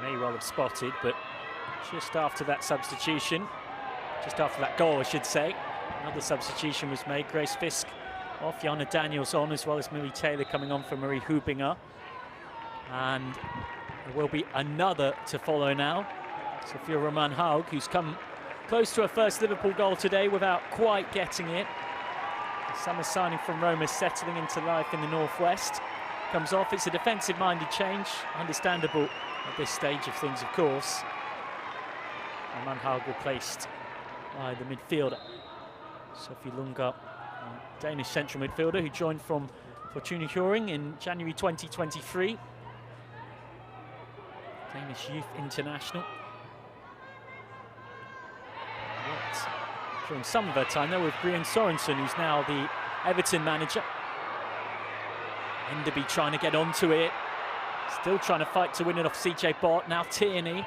May well have spotted, but just after that substitution, just after that goal I should say, another substitution was made. Grace Fisk off, Jana Daniels on, as well as Miri Taylor coming on for Marie Hubinger. And there will be another to follow now. Sophia Roman Haug, who's come close to her first Liverpool goal today without quite getting it. The summer signing from Roma settling into life in the Northwest. comes off. It's a defensive-minded change, understandable at this stage of things, of course. And Manhag replaced by the midfielder, Sophie Lunga, Danish central midfielder who joined from Fortuna Hjørring in January 2023. Danish youth international. Worked during some of her time there with Brian Sorensen, who's now the Everton manager. Enderby trying to get onto it. Still trying to fight to win it off CJ Bott. Now Tierney.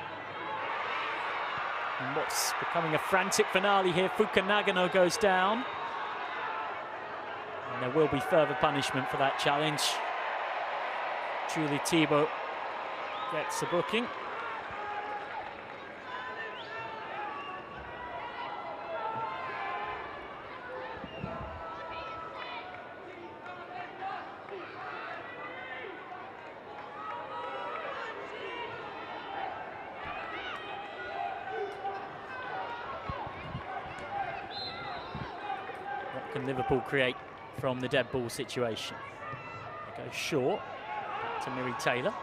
And what's becoming a frantic finale here. Fuka Nagano goes down. And there will be further punishment for that challenge. Julie Thibault gets a booking. What can Liverpool create from the dead ball situation? They go short, back to Miri Taylor.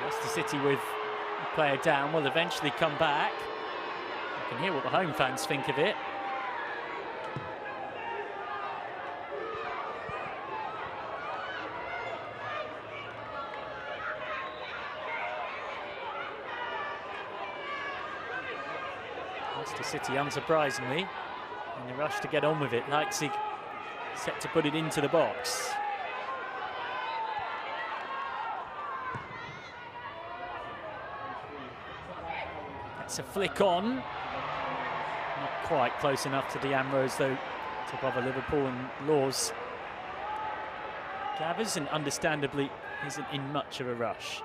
Leicester City with a player down will eventually come back. You can hear what the home fans think of it. Leicester City, unsurprisingly, in the rush to get on with it. Leipzig set to put it into the box. That's a flick on. Not quite close enough to Deanne Rose, though, to bother Liverpool, and Laws gathers and understandably isn't in much of a rush.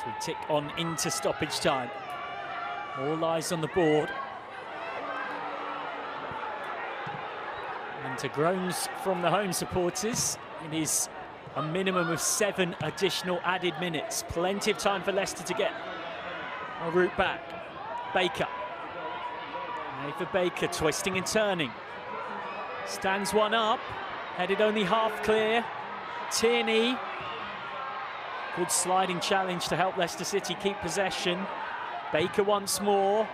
We tick on into stoppage time. All eyes on the board. And to groans from the home supporters, it is a minimum of 7 additional added minutes. Plenty of time for Leicester to get a route back. Baker. Ava Baker twisting and turning. Stands one up. Headed only half clear. Tierney. Good sliding challenge to help Leicester City keep possession. Baker once more.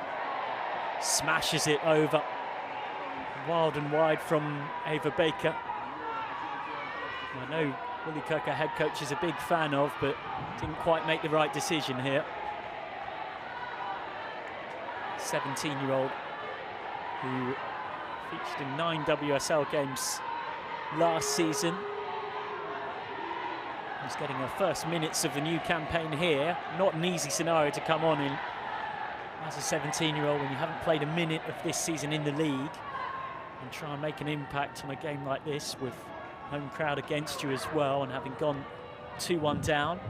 Smashes it over. Wild and wide from Ava Baker. I know Willie Kirk, head coach, is a big fan of, but didn't quite make the right decision here. 17-year-old who featured in 9 WSL games last season. He's getting her first minutes of the new campaign here. Not an easy scenario to come on in as a 17-year-old when you haven't played a minute of this season in the league, and try and make an impact on a game like this with home crowd against you as well, and having gone 2-1 down.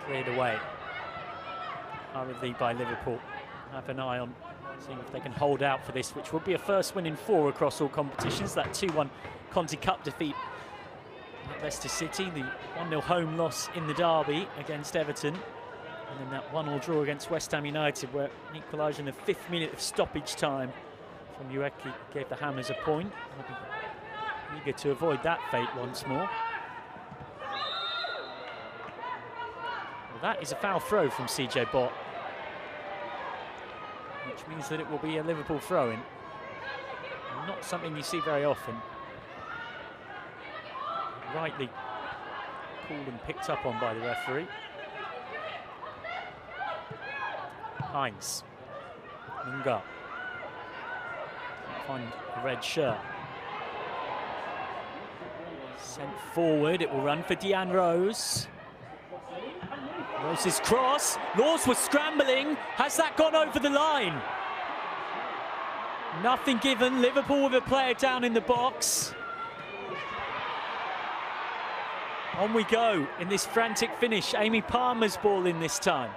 Cleared away hurriedly by Liverpool. Have an eye on seeing if they can hold out for this, which would be a first win in 4 across all competitions. That 2-1 Conti Cup defeat at Leicester City, the 1-0 home loss in the derby against Everton, and then that 1-1 draw against West Ham United, where an equaliser in the 5th minute of stoppage time from Ueki gave the Hammers a point. I'll be eager to avoid that fate once more. That is a foul throw from CJ Bott, which means that it will be a Liverpool throw-in. Not something you see very often. Rightly pulled and picked up on by the referee. Hines. Lunga. Can't find a red shirt. Sent forward, it will run for Deanne Rose. Rose's cross. Laws was scrambling. Has that gone over the line? Nothing given. Liverpool with a player down in the box. On we go in this frantic finish. Amy Palmer's ball in this time.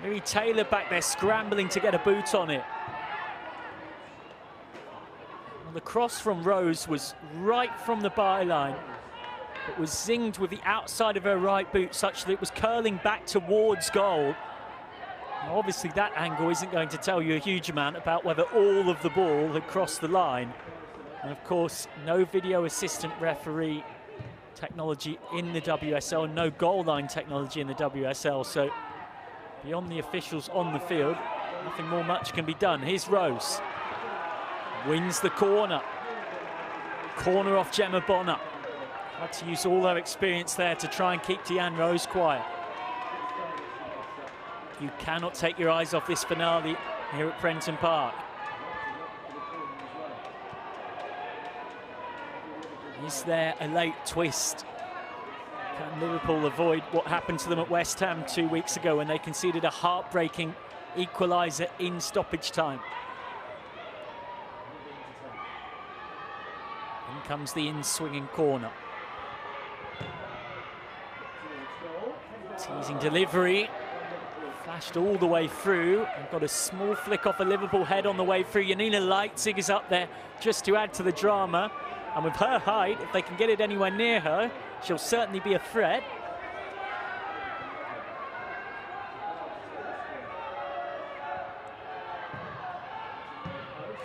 Miri Taylor back there scrambling to get a boot on it. Well, the cross from Rose was right from the byline. It was zinged with the outside of her right boot such that it was curling back towards goal. Now, obviously that angle isn't going to tell you a huge amount about whether all of the ball had crossed the line. And of course, no video assistant referee technology in the WSL, no goal line technology in the WSL, so beyond the officials on the field, nothing more much can be done. Here's Rose. Wins the corner. Corner off Gemma Bonner. Had to use all her experience there to try and keep Deanne Rose quiet. You cannot take your eyes off this finale here at Prenton Park. Is there a late twist? Can Liverpool avoid what happened to them at West Ham 2 weeks ago when they conceded a heartbreaking equaliser in stoppage time? In comes the in-swinging corner. Teasing delivery. Flashed all the way through and got a small flick off a Liverpool head on the way through. Janina Leitzig is up there just to add to the drama. And with her height, if they can get it anywhere near her, she'll certainly be a threat.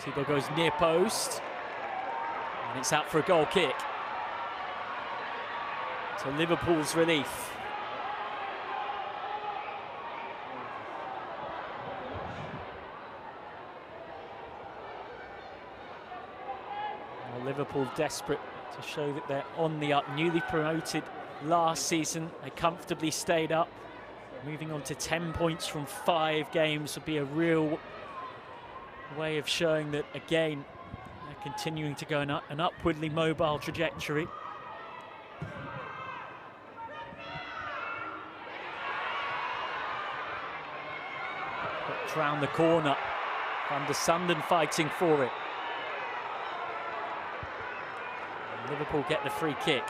Thibault goes near post. And it's out for a goal kick. To Liverpool's relief. Liverpool desperate to show that they're on the up. Newly promoted last season, they comfortably stayed up. Moving on to 10 points from 5 games would be a real way of showing that, again, they're continuing to go an upwardly mobile trajectory. But round the corner, Van der Sanden fighting for it. Liverpool get the free kick.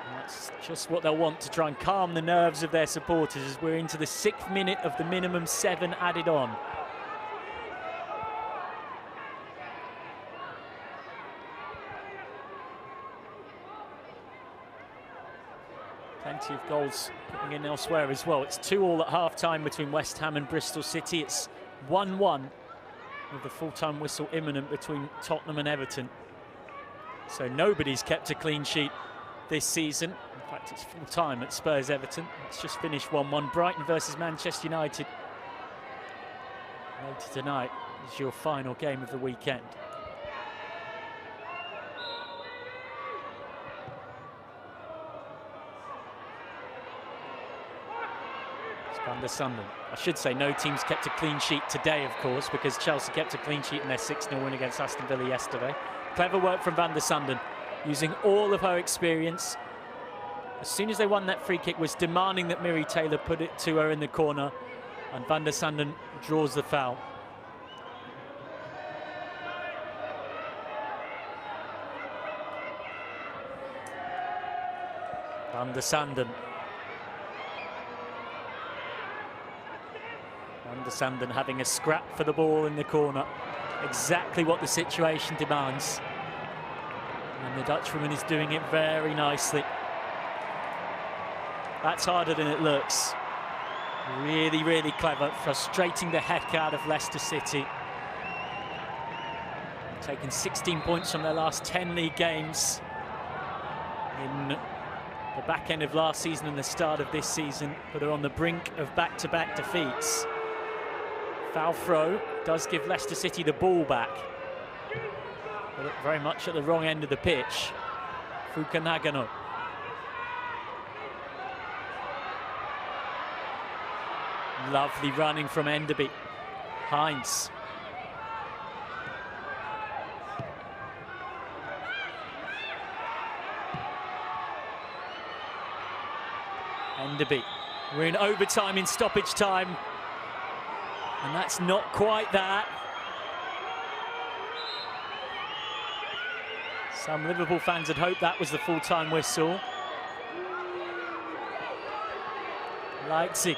And that's just what they'll want to try and calm the nerves of their supporters as we're into the 6th minute of the minimum 7 added on. Plenty of goals coming in elsewhere as well. It's 2-2 at half-time between West Ham and Bristol City. It's 1-1 with the full-time whistle imminent between Tottenham and Everton. So nobody's kept a clean sheet this season. In fact, it's full time at Spurs Everton. It's just finished 1-1. Brighton versus Manchester United. Later tonight is your final game of the weekend. It's Van der Sanden. I should say no team's kept a clean sheet today, of course, because Chelsea kept a clean sheet in their 6-0 win against Aston Villa yesterday. Clever work from Van der Sanden, using all of her experience. As soon as they won that free kick, was demanding that Miri Taylor put it to her in the corner, and Van der Sanden draws the foul. Van der Sanden. Van der Sanden having a scrap for the ball in the corner. Exactly what the situation demands. And the Dutchwoman is doing it very nicely. That's harder than it looks. Really, really clever, frustrating the heck out of Leicester City. Taken 16 points from their last 10 league games. In the back end of last season and the start of this season, but are on the brink of back-to-back defeats. Foul throw does give Leicester City the ball back. But very much at the wrong end of the pitch. Fuka Nagano. Lovely running from Enderby. Hines. Enderby. We're in overtime in stoppage time. And that's not quite that. Some Liverpool fans had hoped that was the full-time whistle. Leipzig.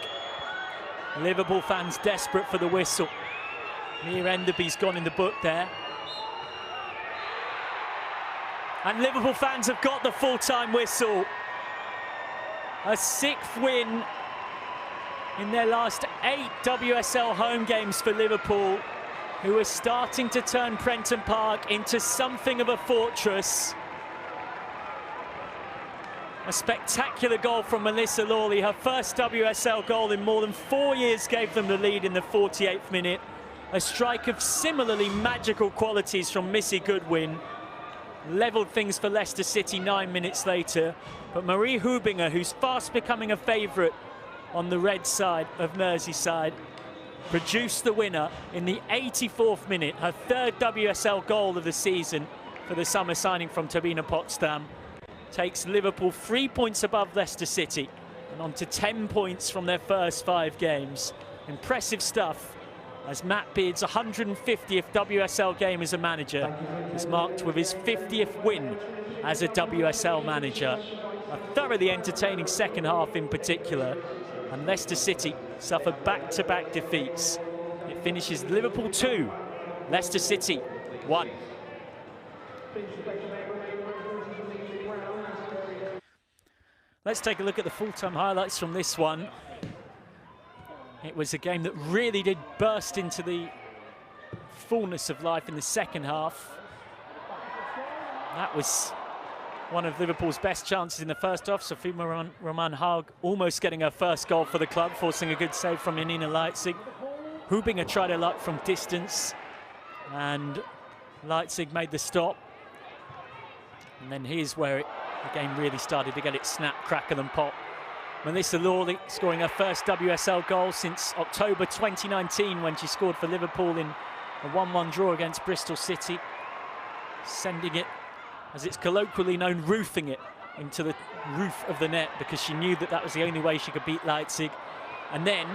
Liverpool fans desperate for the whistle. Mir Enderby's gone in the book there. And Liverpool fans have got the full-time whistle. A 6th win in their last 8 WSL home games for Liverpool, who are starting to turn Prenton Park into something of a fortress. A spectacular goal from Melissa Lawley. Her first WSL goal in more than 4 years gave them the lead in the 48th minute. A strike of similarly magical qualities from Missy Goodwin levelled things for Leicester City 9 minutes later. But Marie Hubinger, who's fast becoming a favourite on the red side of Merseyside, produced the winner in the 84th minute, her 3rd WSL goal of the season for the summer signing from Turbine Potsdam. Takes Liverpool 3 points above Leicester City and on to 10 points from their first 5 games. Impressive stuff, as Matt Beard's 150th WSL game as a manager is marked with his 50th win as a WSL manager. A thoroughly entertaining second half in particular, and Leicester City suffered back-to-back defeats. It finishes Liverpool 2, Leicester City 1. Let's take a look at the full-time highlights from this one. It was a game that really did burst into the fullness of life in the second half. That was one of Liverpool's best chances in the first half. Sophie Roman Haag almost getting her first goal for the club, forcing a good save from Janina Leipzig. Hubinger tried her luck from distance, and Leipzig made the stop. And then here's where the game really started to get its snap, crackle and pop. Melissa Lawley scoring her first WSL goal since October 2019, when she scored for Liverpool in a 1-1 draw against Bristol City, sending it, as it's colloquially known, roofing it into the roof of the net, because she knew that that was the only way she could beat Leipzig. And then,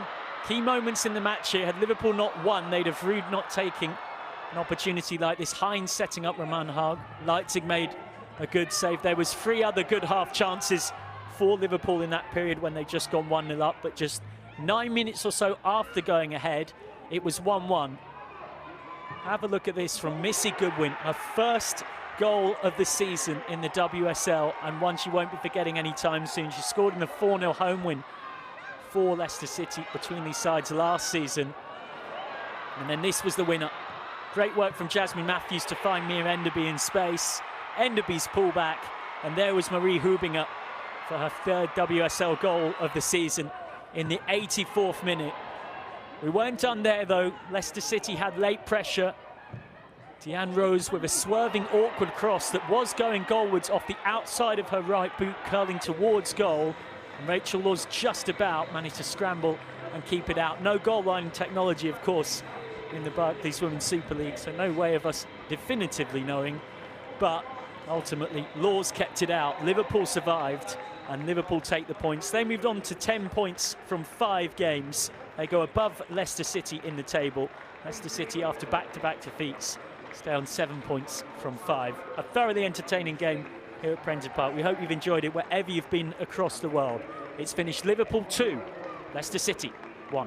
key moments in the match here, had Liverpool not won, they'd have rued not taking an opportunity like this. Hines setting up Roman Haag. Leipzig made a good save. There was 3 other good half chances for Liverpool in that period when they'd just gone 1-0 up, but just 9 minutes or so after going ahead, it was 1-1. Have a look at this from Missy Goodwin, her first goal of the season in the WSL, and one she won't be forgetting anytime soon. She scored in the 4-0 home win for Leicester City between these sides last season. And then this was the winner. Great work from Jasmine Matthews to find Mir Enderby in space. Enderby's pullback, and there was Marie Hubinger for her 3rd WSL goal of the season in the 84th minute. We weren't done there though. Leicester City had late pressure. Deanne Rose with a swerving, awkward cross that was going goalwards off the outside of her right boot, curling towards goal. And Rachel Laws just about managed to scramble and keep it out. No goal line technology, of course, in the Barclays Women's Super League, so no way of us definitively knowing. But ultimately, Laws kept it out. Liverpool survived, and Liverpool take the points. They moved on to 10 points from 5 games. They go above Leicester City in the table. Leicester City, after back-to-back defeats, stay on 7 points from 5. A thoroughly entertaining game here at Prenton Park. We hope you've enjoyed it wherever you've been across the world. It's finished Liverpool 2, Leicester City 1.